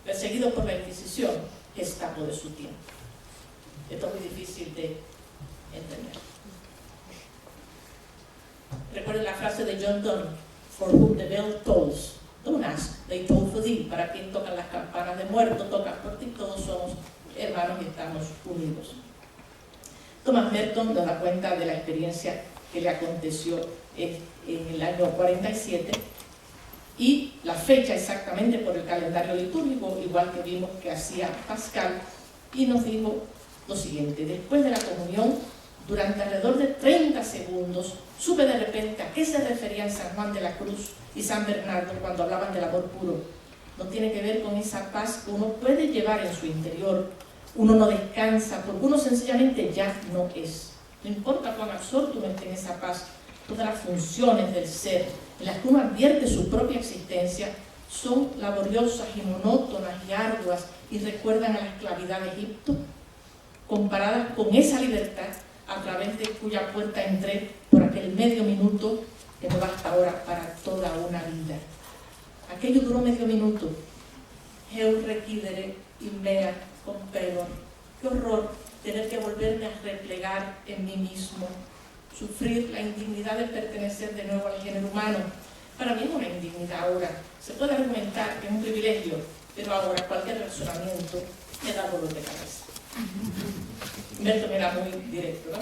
perseguido por la Inquisición, Gestapo de su tiempo. Esto es muy difícil de entender. Recuerden la frase de John Donne, for whom the bell tolls, don't ask, they toll for thee. Para quien tocan las campanas de muerto, tocan por ti, todos somos hermanos y estamos unidos. Thomas Merton nos da cuenta de la experiencia que le aconteció en el año 47 y la fecha exactamente por el calendario litúrgico, igual que vimos que hacía Pascal, y nos dijo lo siguiente: después de la comunión, durante alrededor de 30 segundos, supe de repente a qué se referían San Juan de la Cruz y San Bernardo cuando hablaban del amor puro. No tiene que ver con esa paz que uno puede llevar en su interior. Uno no descansa, porque uno sencillamente ya no es. No importa cuán absorto uno esté en esa paz, todas las funciones del ser, en las que uno advierte su propia existencia, son laboriosas y monótonas y arduas y recuerdan a la esclavitud de Egipto, comparadas con esa libertad a través de cuya puerta entré por aquel medio minuto que me basta ahora para toda una vida. Aquello duró medio minuto. Eu requidere y mea con pelo. Qué horror tener que volverme a replegar en mí mismo, sufrir la indignidad de pertenecer de nuevo al género humano. Para mí es una indignidad ahora. Se puede argumentar que es un privilegio, pero ahora cualquier razonamiento me da dolor de cabeza. Humberto me era muy directo, ¿no?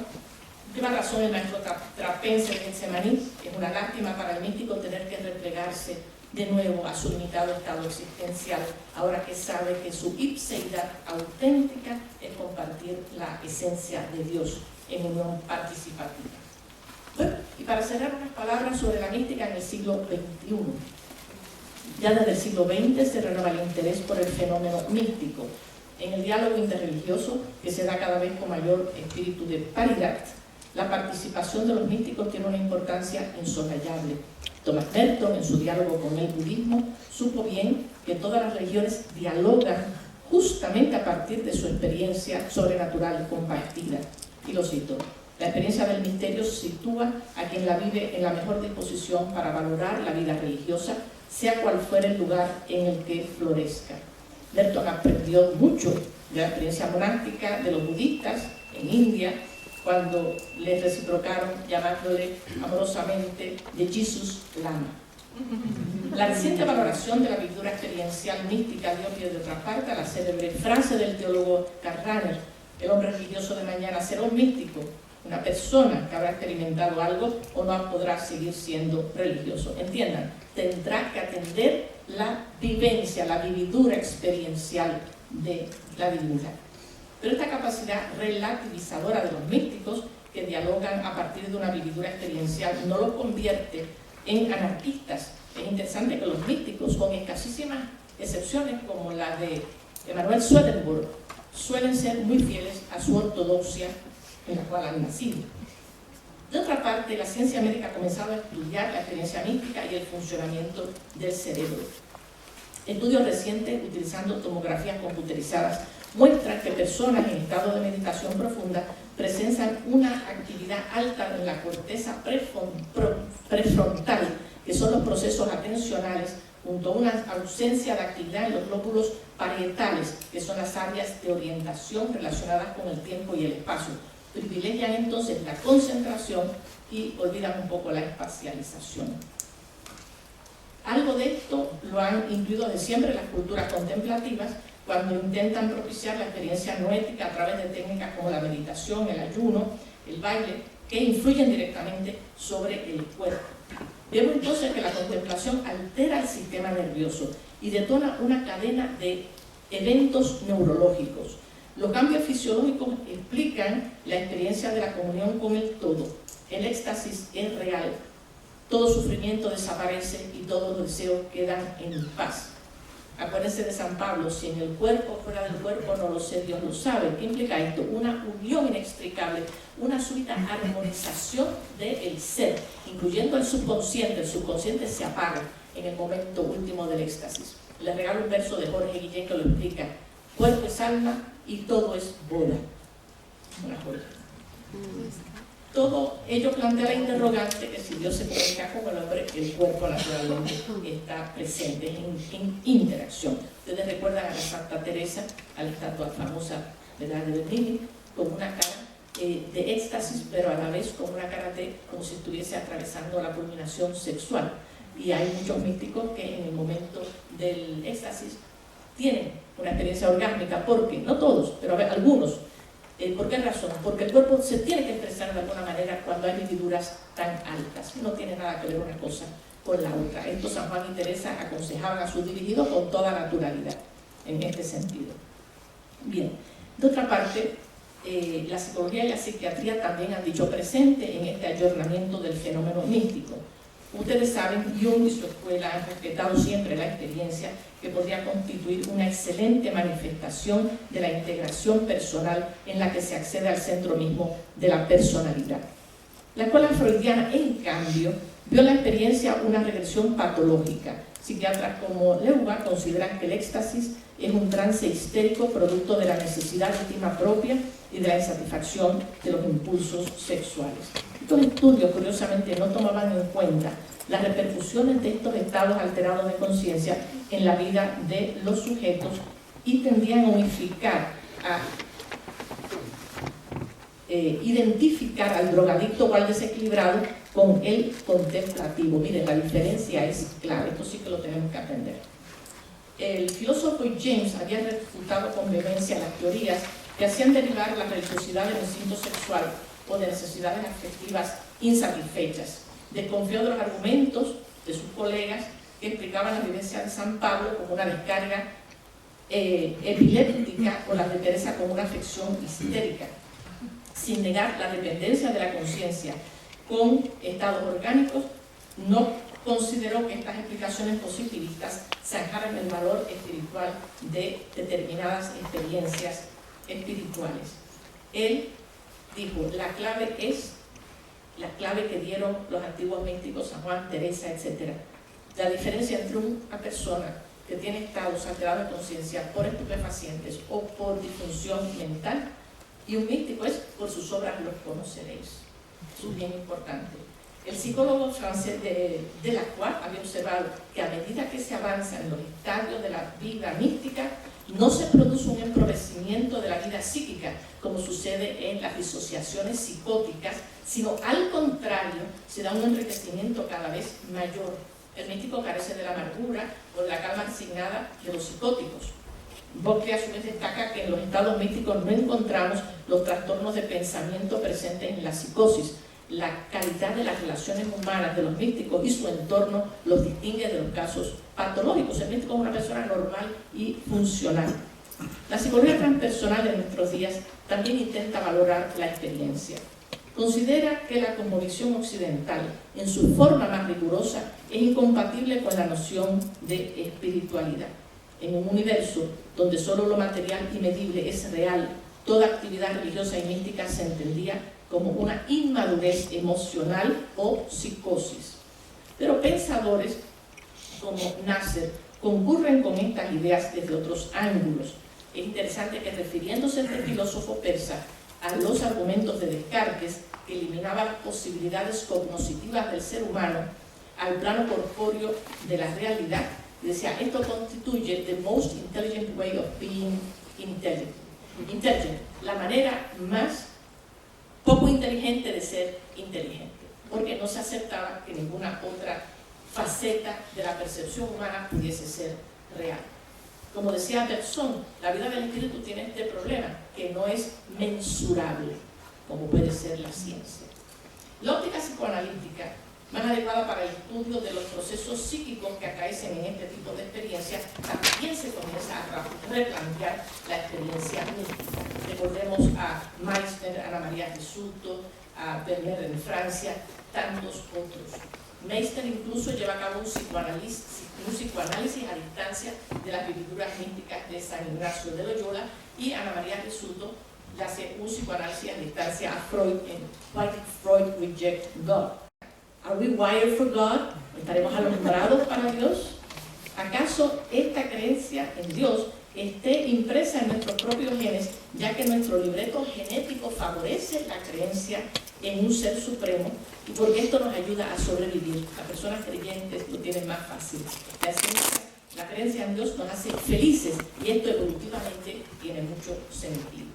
Lleva razón el maestro trapense de Getsemaní. Es una lástima para el místico tener que replegarse de nuevo a su limitado estado existencial, ahora que sabe que su ipseidad auténtica es compartir la esencia de Dios en unión participativa. Bueno, y para cerrar unas palabras sobre la mística en el siglo XXI. Ya desde el siglo XX se renueva el interés por el fenómeno místico. En el diálogo interreligioso, que se da cada vez con mayor espíritu de paridad, la participación de los místicos tiene una importancia insoslayable. Thomas Merton, en su diálogo con el budismo, supo bien que todas las religiones dialogan justamente a partir de su experiencia sobrenatural compartida. Y lo cito: la experiencia del misterio sitúa a quien la vive en la mejor disposición para valorar la vida religiosa, sea cual fuera el lugar en el que florezca. Merton aprendió mucho de la experiencia monástica de los budistas en India, cuando les reciprocaron llamándole amorosamente de Jesus Lama. La reciente valoración de la vividura experiencial mística dio pie de otra parte a la célebre frase del teólogo Karl Rahner: el hombre religioso de mañana será un místico, una persona que habrá experimentado algo o no podrá seguir siendo religioso. Entiendan, tendrá que atender la vivencia, la vividura experiencial de la divinidad. Pero esta capacidad relativizadora de los místicos, que dialogan a partir de una vividura experiencial, no los convierte en anarquistas. Es interesante que los místicos, con escasísimas excepciones como la de Emanuel Swedenborg, suelen ser muy fieles a su ortodoxia en la cual han nacido. De otra parte, la ciencia médica ha comenzado a estudiar la experiencia mística y el funcionamiento del cerebro. Estudios recientes, utilizando tomografías computerizadas, muestran que personas en estado de meditación profunda presentan una actividad alta en la corteza prefrontal, que son los procesos atencionales, junto a una ausencia de actividad en los lóbulos parietales, que son las áreas de orientación relacionadas con el tiempo y el espacio. Privilegian entonces la concentración y olvidan un poco la espacialización. Algo de esto lo han incluido de siempre las culturas contemplativas, cuando intentan propiciar la experiencia noética a través de técnicas como la meditación, el ayuno, el baile, que influyen directamente sobre el cuerpo. Vemos entonces que la contemplación altera el sistema nervioso y detona una cadena de eventos neurológicos. Los cambios fisiológicos explican la experiencia de la comunión con el todo. El éxtasis es real, todo sufrimiento desaparece y todos los deseos quedan en paz. Acuérdense de San Pablo: si en el cuerpo, fuera del cuerpo, no lo sé, Dios lo sabe. ¿Qué implica esto? Una unión inextricable, una súbita armonización del ser, incluyendo el subconsciente. El subconsciente se apaga en el momento último del éxtasis. Les regalo un verso de Jorge Guillén que lo explica: cuerpo es alma y todo es boda. Una joya. Todo ello plantea la interrogante que si Dios se comunica con el hombre, el cuerpo naturalmente está presente en interacción. Ustedes recuerdan a la Santa Teresa, a la estatua famosa de Bernini, con una cara de éxtasis, pero a la vez con una cara de como si estuviese atravesando la culminación sexual. Y hay muchos místicos que en el momento del éxtasis tienen una experiencia orgásmica, porque, no todos, pero algunos. ¿Por qué razón? Porque el cuerpo se tiene que expresar de alguna manera cuando hay vividuras tan altas. No tiene nada que ver una cosa con la otra. Esto San Juan y Teresa aconsejaban a sus dirigidos con toda naturalidad en este sentido. Bien, de otra parte, la psicología y la psiquiatría también han dicho presente en este ayornamiento del fenómeno místico. Ustedes saben, Jung y su escuela han respetado siempre la experiencia, que podría constituir una excelente manifestación de la integración personal en la que se accede al centro mismo de la personalidad. La escuela freudiana, en cambio, vio en la experiencia una regresión patológica. Psiquiatras como Leuba consideran que el éxtasis es un trance histérico producto de la necesidad de estima propia y de la insatisfacción de los impulsos sexuales. Estos estudios, curiosamente, no tomaban en cuenta las repercusiones de estos estados alterados de conciencia en la vida de los sujetos y tendían a unificar, a identificar al drogadicto o al desequilibrado con el contemplativo. Miren, la diferencia es clara, esto sí que lo tenemos que aprender. El filósofo James había refutado con vehemencia las teorías que hacían derivar la religiosidad del instinto sexual o de necesidades afectivas insatisfechas. Desconfió de los argumentos de sus colegas que explicaban la vivencia de San Pablo como una descarga epiléptica o la de Teresa como una afección histérica, sin negar la dependencia de la conciencia con estados orgánicos. No consideró que estas explicaciones positivistas zanjaran el valor espiritual de determinadas experiencias espirituales. Él dijo, la clave es la clave que dieron los antiguos místicos, San Juan, Teresa, etc. La diferencia entre una persona que tiene estados alterados de conciencia por estupefacientes o por disfunción mental y un místico es por sus obras los conoceréis. Eso es bien importante. El psicólogo francés Delacroix había observado que a medida que se avanza en los estadios de la vida mística, no se produce un empobrecimiento de la vida psíquica, como sucede en las disociaciones psicóticas, sino al contrario, se da un enriquecimiento cada vez mayor. El místico carece de la amargura o de la calma resignada de los psicóticos. Berkeley a su vez destaca que en los estados místicos no encontramos los trastornos de pensamiento presentes en la psicosis. La calidad de las relaciones humanas de los místicos y su entorno los distingue de los casos patológicos. El místico es una persona normal y funcional. La psicología transpersonal de nuestros días también intenta valorar la experiencia. Considera que la cosmovisión occidental, en su forma más rigurosa, es incompatible con la noción de espiritualidad. En un universo donde solo lo material y medible es real, toda actividad religiosa y mística se entendía como una inmadurez emocional o psicosis. Pero pensadores como Nasser concurren con estas ideas desde otros ángulos. Es interesante que, refiriéndose este filósofo persa a los argumentos de Descartes, que eliminaba las posibilidades cognoscitivas del ser humano al plano corpóreo de la realidad, decía, esto constituye the most intelligent way of being intelligent. La manera más poco inteligente de ser inteligente, porque no se aceptaba que ninguna otra faceta de la percepción humana pudiese ser real. Como decía Bergson, la vida del espíritu tiene este problema, que no es mensurable, como puede ser la ciencia. La óptica psicoanalítica, más adecuada para el estudio de los procesos psíquicos que acaecen en este tipo de experiencias, también se comienza a replantear la experiencia mística. Recordemos a Meissner, Ana María Risuto, a Vermeer en Francia, tantos otros. Meissner incluso lleva a cabo un psicoanálisis a distancia de las vividuras místicas de San Ignacio de Loyola, y Ana María Risuto le hace un psicoanálisis a distancia a Freud en Why Did Freud Reject God? ¿Are we wired for God? ¿Estaremos alumbrados para Dios? ¿Acaso esta creencia en Dios esté impresa en nuestros propios genes, ya que nuestro libreto genético favorece la creencia en un ser supremo, y porque esto nos ayuda a sobrevivir? Las personas creyentes lo tienen más fácil. La creencia en Dios nos hace felices, y esto evolutivamente tiene mucho sentido.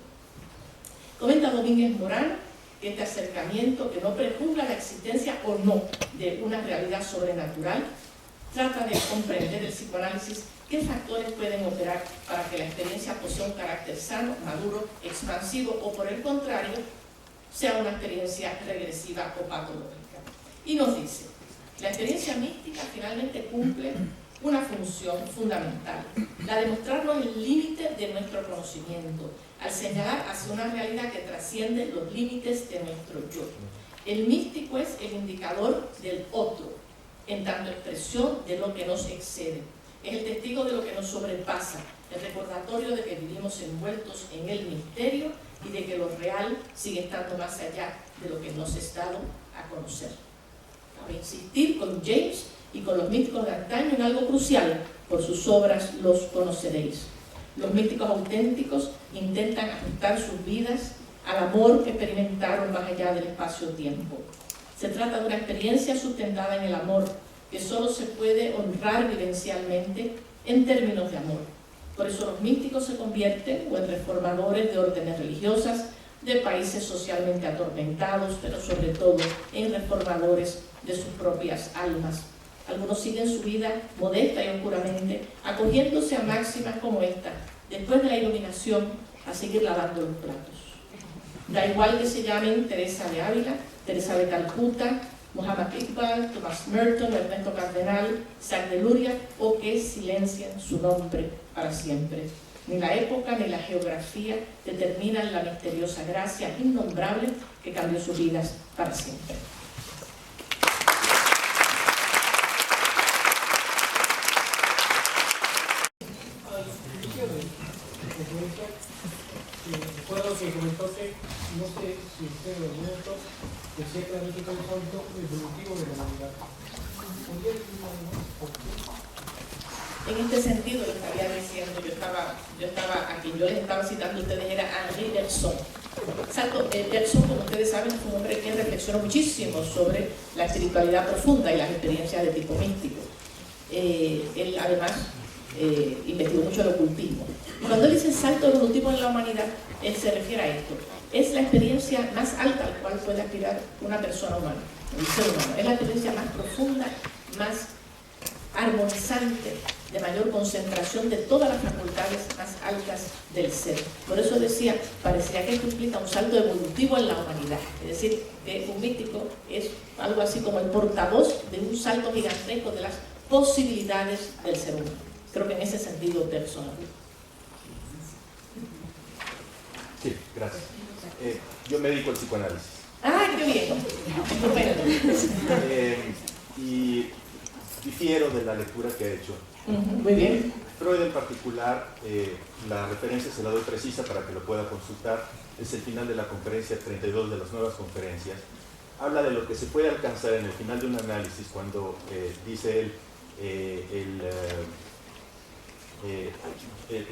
Comenta Domínguez Morán que este acercamiento, que no prejuzga la existencia o no de una realidad sobrenatural, trata de comprender el psicoanálisis qué factores pueden operar para que la experiencia posea un carácter sano, maduro, expansivo, o por el contrario, sea una experiencia regresiva o patológica. Y nos dice, la experiencia mística finalmente cumple una función fundamental, la de mostrarnos el límite de nuestro conocimiento, al señalar hacia una realidad que trasciende los límites de nuestro yo. El místico es el indicador del otro, en tanto expresión de lo que nos excede. Es el testigo de lo que nos sobrepasa, el recordatorio de que vivimos envueltos en el misterio y de que lo real sigue estando más allá de lo que nos es dado a conocer. Cabe insistir con James y con los místicos de antaño en algo crucial: por sus obras los conoceréis. Los místicos auténticos intentan ajustar sus vidas al amor que experimentaron más allá del espacio-tiempo. Se trata de una experiencia sustentada en el amor, que solo se puede honrar vivencialmente en términos de amor. Por eso los místicos se convierten o en reformadores de órdenes religiosas, de países socialmente atormentados, pero sobre todo en reformadores de sus propias almas. Algunos siguen su vida modesta y oscuramente, acogiéndose a máximas como esta: después de la iluminación, a seguir lavando los platos. Da igual que se llamen Teresa de Ávila, Teresa de Calcuta, Muhammad Iqbal, Thomas Merton, Ernesto Cardenal, Isaac de Luria, o que silencien su nombre para siempre. Ni la época ni la geografía determinan la misteriosa gracia innombrable que cambió sus vidas para siempre. Recuerdo que comentó que, no sé si usted lo momento, decía claramente que es un salto evolutivo de la humanidad. ¿Podría decir algo más? ¿Por qué? En este sentido, lo que estaría diciendo, a quien yo les estaba citando a ustedes era Henri Bergson. Exacto, Bergson, como ustedes saben, es un hombre que reflexionó muchísimo sobre la espiritualidad profunda y las experiencias de tipo místico. Él además investigó mucho el ocultismo. Cuando él dice salto evolutivo en la humanidad, él se refiere a esto: es la experiencia más alta al cual puede aspirar una persona humana, el ser humano. Es la experiencia más profunda, más armonizante, de mayor concentración de todas las facultades más altas del ser. Por eso decía, parecería que esto implica un salto evolutivo en la humanidad. Es decir, que un místico es algo así como el portavoz de un salto gigantesco de las posibilidades del ser humano. Creo que en ese sentido personal. Sí, gracias. Yo me dedico al psicoanálisis. ¡Ah, qué bien! Y difiero de la lectura que he hecho. Muy bien. Freud en particular, la referencia se la doy precisa para que lo pueda consultar, es el final de la conferencia 32 de las nuevas conferencias. Habla de lo que se puede alcanzar en el final de un análisis cuando dice él, el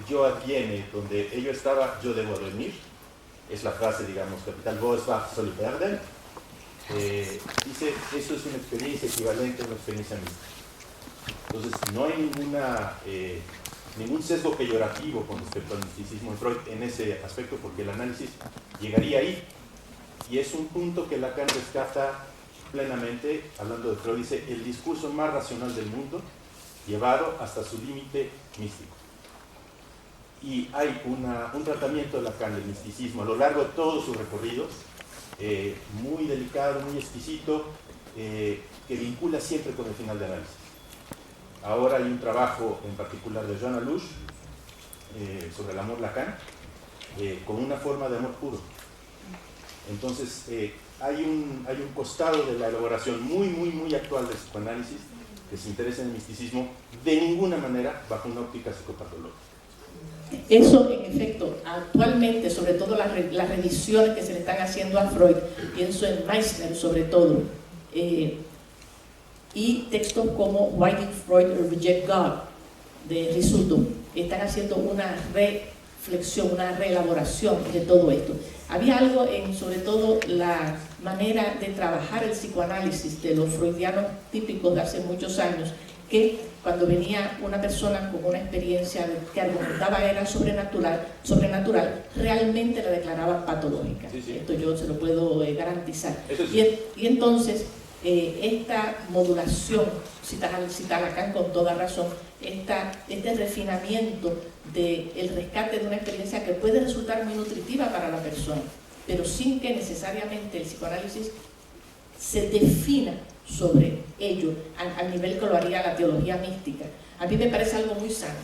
yo adviene, donde ello estaba, yo debo advenir. Es la frase, digamos, capital vos va soll werden. Dice, eso es una experiencia equivalente a una experiencia mística. Entonces, no hay ningún sesgo peyorativo con respecto al misticismo de Freud en ese aspecto, porque el análisis llegaría ahí. Y es un punto que Lacan rescata plenamente, hablando de Freud, dice, el discurso más racional del mundo, llevado hasta su límite místico. Y hay un tratamiento de Lacan del misticismo a lo largo de todo su recorrido, muy delicado, muy exquisito, que vincula siempre con el final de análisis. Ahora hay un trabajo en particular de Joanna Lush sobre el amor Lacan, con una forma de amor puro. Entonces, hay un costado de la elaboración muy actual del psicoanálisis que se interesa en el misticismo, de ninguna manera bajo una óptica psicopatológica. Eso, en efecto, actualmente, sobre todo las revisiones que se le están haciendo a Freud, pienso en Meissner sobre todo, y textos como Why Did Freud Reject God, de Risuto, están haciendo una reflexión, una reelaboración de todo esto. Había algo en, sobre todo, la manera de trabajar el psicoanálisis de los freudianos típicos de hace muchos años, que cuando venía una persona con una experiencia que argumentaba era sobrenatural, realmente la declaraban patológica. Sí, sí. Esto yo se lo puedo garantizar. Sí. Y entonces, esta modulación, cita Lacan con toda razón, este refinamiento del rescate de una experiencia que puede resultar muy nutritiva para la persona, pero sin que necesariamente el psicoanálisis se defina sobre ello al nivel que lo haría la teología mística. A mí me parece algo muy sano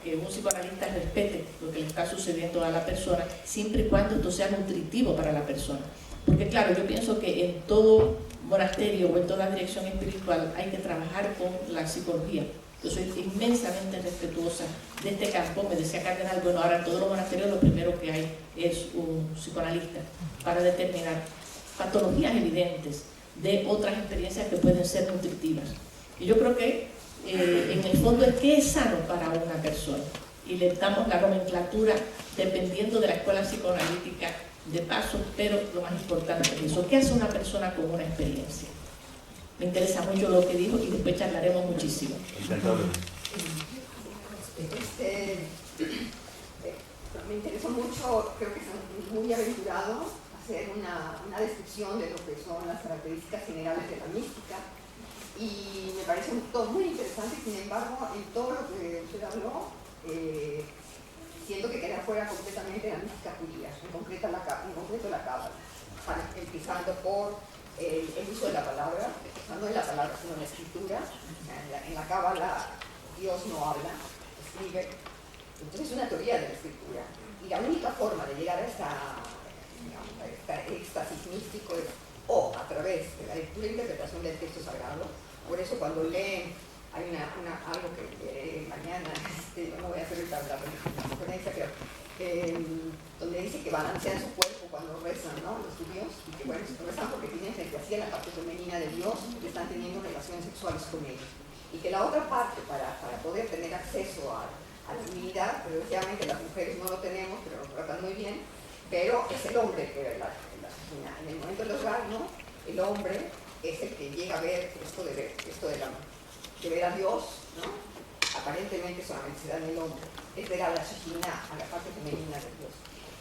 que un psicoanalista respete lo que le está sucediendo a la persona, siempre y cuando esto sea nutritivo para la persona. Porque claro, yo pienso que en todo monasterio o en toda dirección espiritual hay que trabajar con la psicología. Yo soy inmensamente respetuosa de este campo. Me decía Cardenal, bueno, ahora en todos los monasterios lo primero que hay es un psicoanalista para determinar patologías evidentes, de otras experiencias que pueden ser nutritivas. Y yo creo que en el fondo es qué es sano para una persona. Y le damos la nomenclatura dependiendo de la escuela psicoanalítica de paso, pero lo más importante es eso. ¿Qué hace una persona con una experiencia? Me interesa mucho lo que dijo y después charlaremos muchísimo. Me interesó mucho, creo que es muy aventurado hacer una descripción de lo que son las características generales de la mística, y me parece todo muy interesante. Sin embargo, en todo lo que usted habló, siento que queda fuera completamente la mística judía, en concreto la cábala, empezando por el uso de la palabra, no en la palabra sino en la escritura. En la cábala Dios no habla, escribe. Entonces es una teoría de la escritura, y la única forma de llegar a esta éxtasis místico es o a través de la lectura e interpretación del texto sagrado. Por eso cuando leen, hay algo que leeré mañana, no voy a hacer la conferencia, pero donde dice que balancean su cuerpo cuando rezan, ¿no?, los judíos, y que bueno, se rezan porque tienen frente a la parte femenina de Dios y están teniendo relaciones sexuales con ellos, y que la otra parte, para poder tener acceso a la divinidad, desgraciadamente las mujeres no lo tenemos, pero lo tratan muy bien, pero es el hombre que en el momento del orgasmo, el hombre es el que llega a ver esto de ver a Dios, ¿no? Aparentemente solamente se da en el hombre, es ver a la Shekhinah, a la parte femenina de Dios.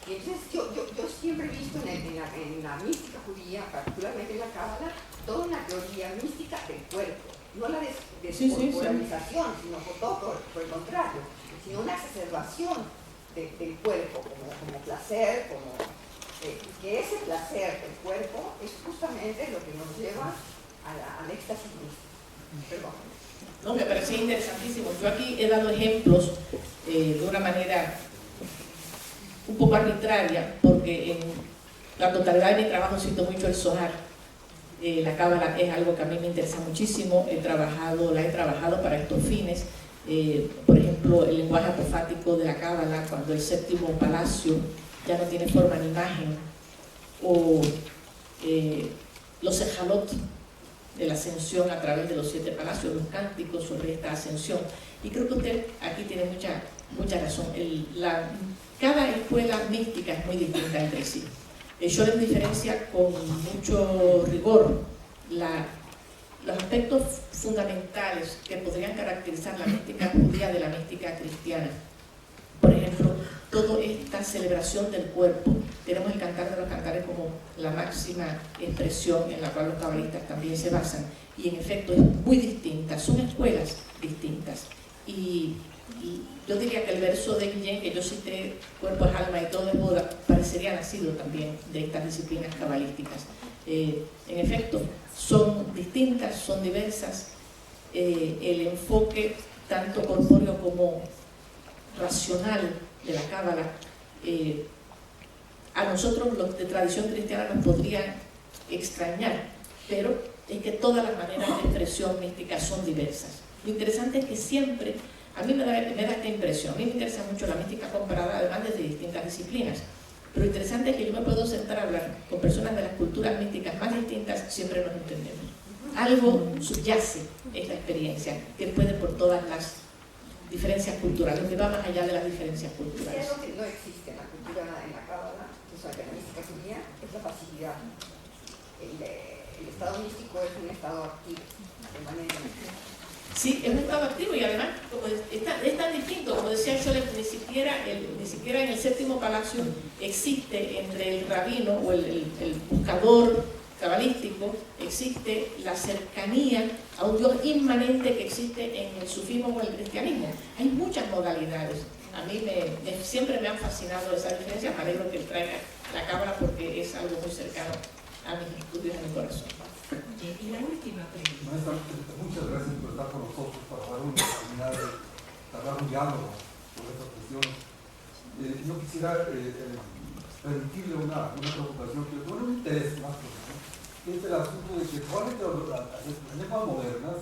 Y entonces yo siempre he visto en la mística judía, particularmente en la cábala, toda una teoría mística del cuerpo, no la descorporalización, sino por el contrario, sino una exacerbación del cuerpo como placer, que ese placer del cuerpo es justamente lo que nos lleva al éxtasis místico. Perdón. No, me parecía interesantísimo. Yo aquí he dado ejemplos de una manera un poco arbitraria, porque en la totalidad de mi trabajo cito mucho el Zohar. La cábala es algo que a mí me interesa muchísimo, la he trabajado para estos fines. Por ejemplo, el lenguaje apofático de la cábala, cuando el séptimo palacio ya no tiene forma ni imagen, o los sejalot de la ascensión a través de los 7 palacios, los cánticos sobre esta ascensión. Y creo que usted aquí tiene mucha razón. Cada escuela mística es muy distinta entre sí. Yo les diferencia con mucho rigor los aspectos fundamentales que podrían caracterizar la mística judía de la mística cristiana. Por ejemplo, toda esta celebración del cuerpo. Tenemos el cantar de los cantares como la máxima expresión en la cual los cabalistas también se basan. Y en efecto es muy distinta, son escuelas distintas. Y yo diría que el verso de Guillén, que yo cité, cuerpo es alma y todo es boda, parecería nacido también de estas disciplinas cabalísticas. En efecto, son distintas, son diversas. El enfoque tanto corpóreo como racional de la cábala, a nosotros los de tradición cristiana nos podrían extrañar, pero es que todas las maneras de expresión mística son diversas. Lo interesante es que siempre, a mí me da esta impresión, a mí me interesa mucho la mística comparada, además desde distintas disciplinas, pero lo interesante es que yo me puedo sentar a hablar con personas de las culturas místicas más distintas, siempre nos entendemos. Algo subyace esta experiencia, que puede por todas las diferencias culturales, que va más allá de las diferencias culturales. Es algo que no existe en la cultura, en la cábala, que es la mística judía, es la pasividad. El estado místico es un estado activo, permanentemente. Sí, es un estado activo, y además es tan distinto, como decía Scholler, ni siquiera en el séptimo palacio existe entre el rabino o el buscador cabalístico, existe la cercanía a un Dios inmanente que existe en el sufismo o el cristianismo. Hay muchas modalidades. A mí siempre me han fascinado esas diferencias. Me alegro que traiga la cábala porque es algo muy cercano a mis estudios en mi corazón. Y la última pregunta. Maestra, muchas gracias por estar con nosotros para dar una oportunidad de hablar un diálogo sobre estas cuestiones. Yo quisiera permitirle una preocupación que me interesa más, que es el asunto de que probablemente las lenguas modernas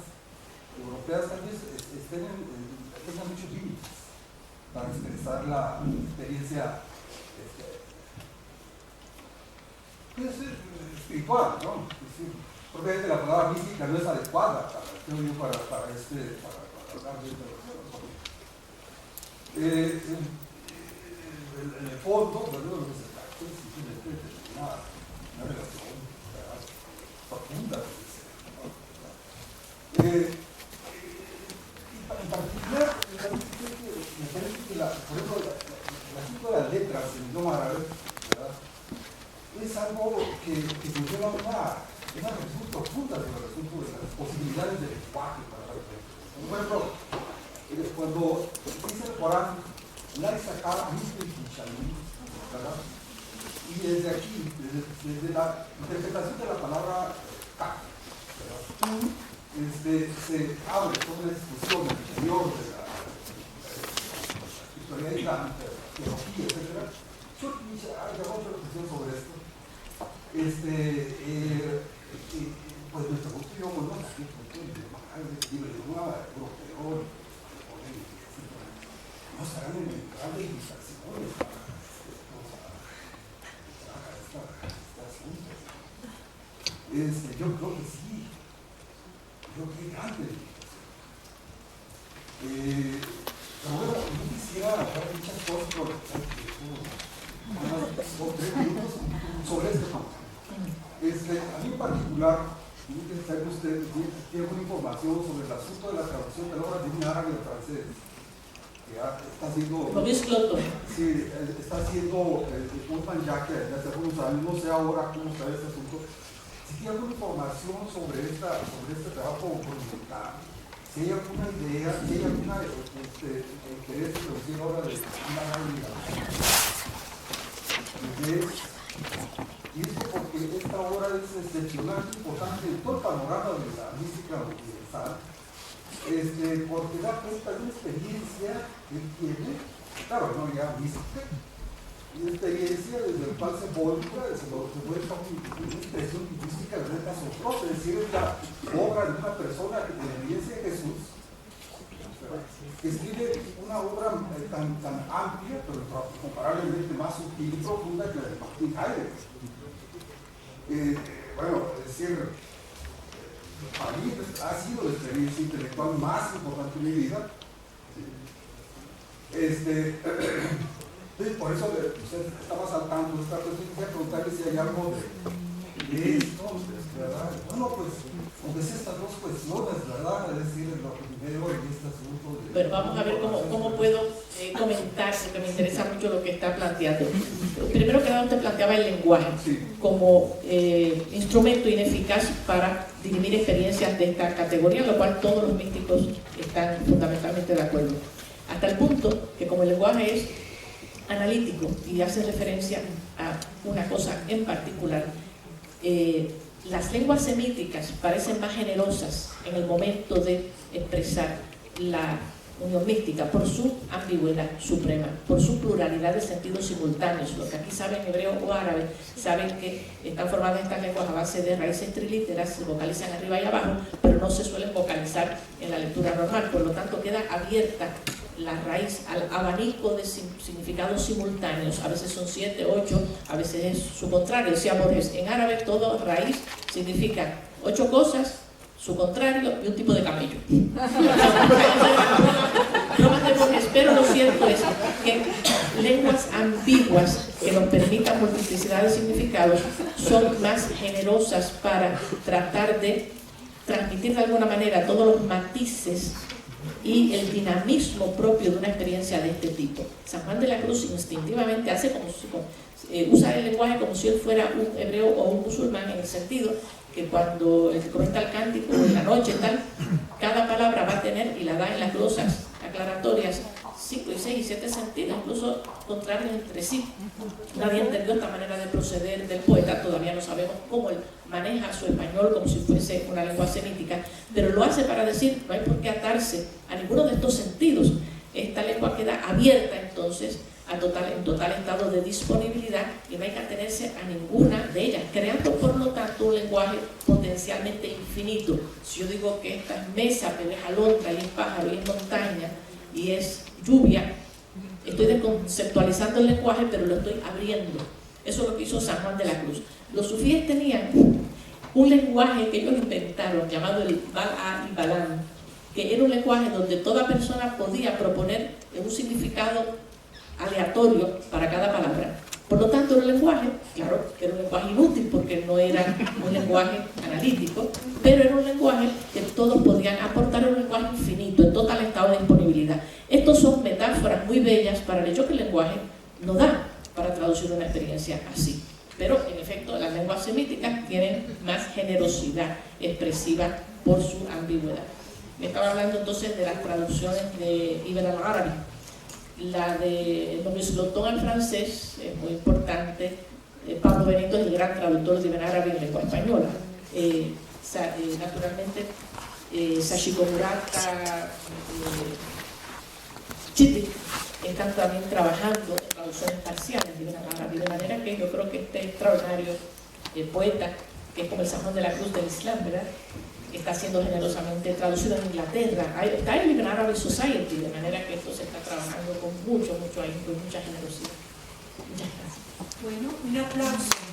europeas tal vez tengan muchos límites para expresar la experiencia puede ser espiritual, ¿no? Es decir, Probablemente la palabra mística no es adecuada creo yo, para hablar de esta en el fondo, lo que se trata es simplemente de una relación profunda con el ser, ¿no? En particular, me parece que por ejemplo, la cita de las letras en el idioma árabe, ¿verdad?, es algo que conlleva una reflexión profunda sobre el asunto de las posibilidades del lenguaje para la referencia. Por ejemplo, cuando dice el Corán, la sacar ¿verdad? Y desde aquí, desde la interpretación de la palabra ka, se abre toda una discusión en el interior de la historia islámica, teología, etc. Yo hago otra reflexión sobre esto. Pues nuestro gusto no es así, libre de una europeo, no estarán en grandes distracciones para este asunto. Yo creo que sí. Yo creo que hay grandes limitaciones. Pero bueno, yo quisiera hablar muchas cosas por unos 3 minutos sobre este tema. A mí en particular, saber que usted tiene alguna información sobre el asunto de la traducción de la obra de un árabe al francés. Está haciendo, sí, está haciendo Wolfgang Jacke desde hace algunos años, no sé ahora cómo está este asunto. Si tiene alguna información sobre este trabajo monumental, si hay alguna idea, si hay alguna interés en traducir la obra de un árabe. Y esto porque esta obra es excepcionalmente importante en todo el panorama de la mística universal. Porque da cuenta de una experiencia que él tiene, claro, no ya mística, una experiencia desde el cual se vuelve una expresión lingüística de verdad asombrosa, es decir, es la obra de una persona que de la evidencia de Jesús, que escribe una obra tan amplia, pero comparablemente más sutil y profunda que la de Martin Heidegger. Bueno, es decir, para mí ha sido la experiencia intelectual más importante de mi vida. Entonces, por eso usted estaba saltando esta cuestión, quisiera preguntarle si hay algo de esto, ¿verdad? Bueno, pues, aunque sea estas dos cuestiones, ¿verdad? Es decir, lo primero y este asunto de... Pero vamos a ver cómo puedo comentar, porque me interesa mucho lo que está planteando. Primero que nada, usted planteaba el lenguaje como instrumento ineficaz para dirimir experiencias de esta categoría, en lo cual todos los místicos están fundamentalmente de acuerdo. Hasta el punto que como el lenguaje es analítico y hace referencia a una cosa en particular, las lenguas semíticas parecen más generosas en el momento de expresar la unión mística por su ambigüedad suprema, por su pluralidad de sentidos simultáneos. Los que aquí saben hebreo o árabe saben que están formadas estas lenguas a base de raíces trilíteras, se vocalizan arriba y abajo, pero no se suelen vocalizar en la lectura normal, por lo tanto queda abierta la raíz al abanico de significados simultáneos. A veces son 7, 8, a veces es su contrario. Decía Borges, en árabe todo raíz significa 8 cosas, su contrario y un tipo de camello. Bromas de Borges, pero lo cierto es que lenguas ambiguas que nos permitan multiplicidad de significados son más generosas para tratar de transmitir de alguna manera todos los matices y el dinamismo propio de una experiencia de este tipo. San Juan de la Cruz instintivamente hace usa el lenguaje como si él fuera un hebreo o un musulmán, en el sentido que cuando comenta el cántico de la noche tal, cada palabra va a tener, y la da en las glosas aclaratorias, 5 y 6 y 7 sentidos, incluso contrarios entre sí. Nadie entendió esta manera de proceder del poeta, todavía no sabemos cómo él maneja su español como si fuese una lengua semítica, pero lo hace para decir, no hay por qué atarse a ninguno de estos sentidos. Esta lengua queda abierta entonces en total estado de disponibilidad y no hay que atenerse a ninguna de ellas, creando por lo tanto un lenguaje potencialmente infinito. Si yo digo que esta es mesa, pero es alondra y es pájaro y es montaña y es lluvia, estoy desconceptualizando el lenguaje, pero lo estoy abriendo. Eso es lo que hizo San Juan de la Cruz. Los sufíes tenían un lenguaje que ellos inventaron llamado el Bal-A y Balam, que era un lenguaje donde toda persona podía proponer un significado aleatorio para cada palabra. Por lo tanto, era un lenguaje, claro, era un lenguaje inútil porque no era un lenguaje analítico, pero era un lenguaje que todos podían aportar, un lenguaje infinito, en total estado de disponibilidad. Estos son metáforas muy bellas para el hecho que el lenguaje no da para traducir una experiencia así. Pero, en efecto, las lenguas semíticas tienen más generosidad expresiva por su ambigüedad. Me estaba hablando entonces de las traducciones de Ibn al-Arabi. La de Maurice Lotton al francés es muy importante. Pablo Benito es el gran traductor de Ibn Arabi en lengua española. Naturalmente, Sachiko Murata, Chitty están también trabajando en traducciones parciales de Ibn Arabi, de manera que yo creo que este extraordinario poeta, que es como el Sajón de la Cruz del Islam, ¿verdad?, está siendo generosamente traducido en Inglaterra. Está en Ibn Arabi Society, de manera que esto se está trabajando con mucho ahínco y mucha generosidad. Muchas gracias. Bueno, un aplauso.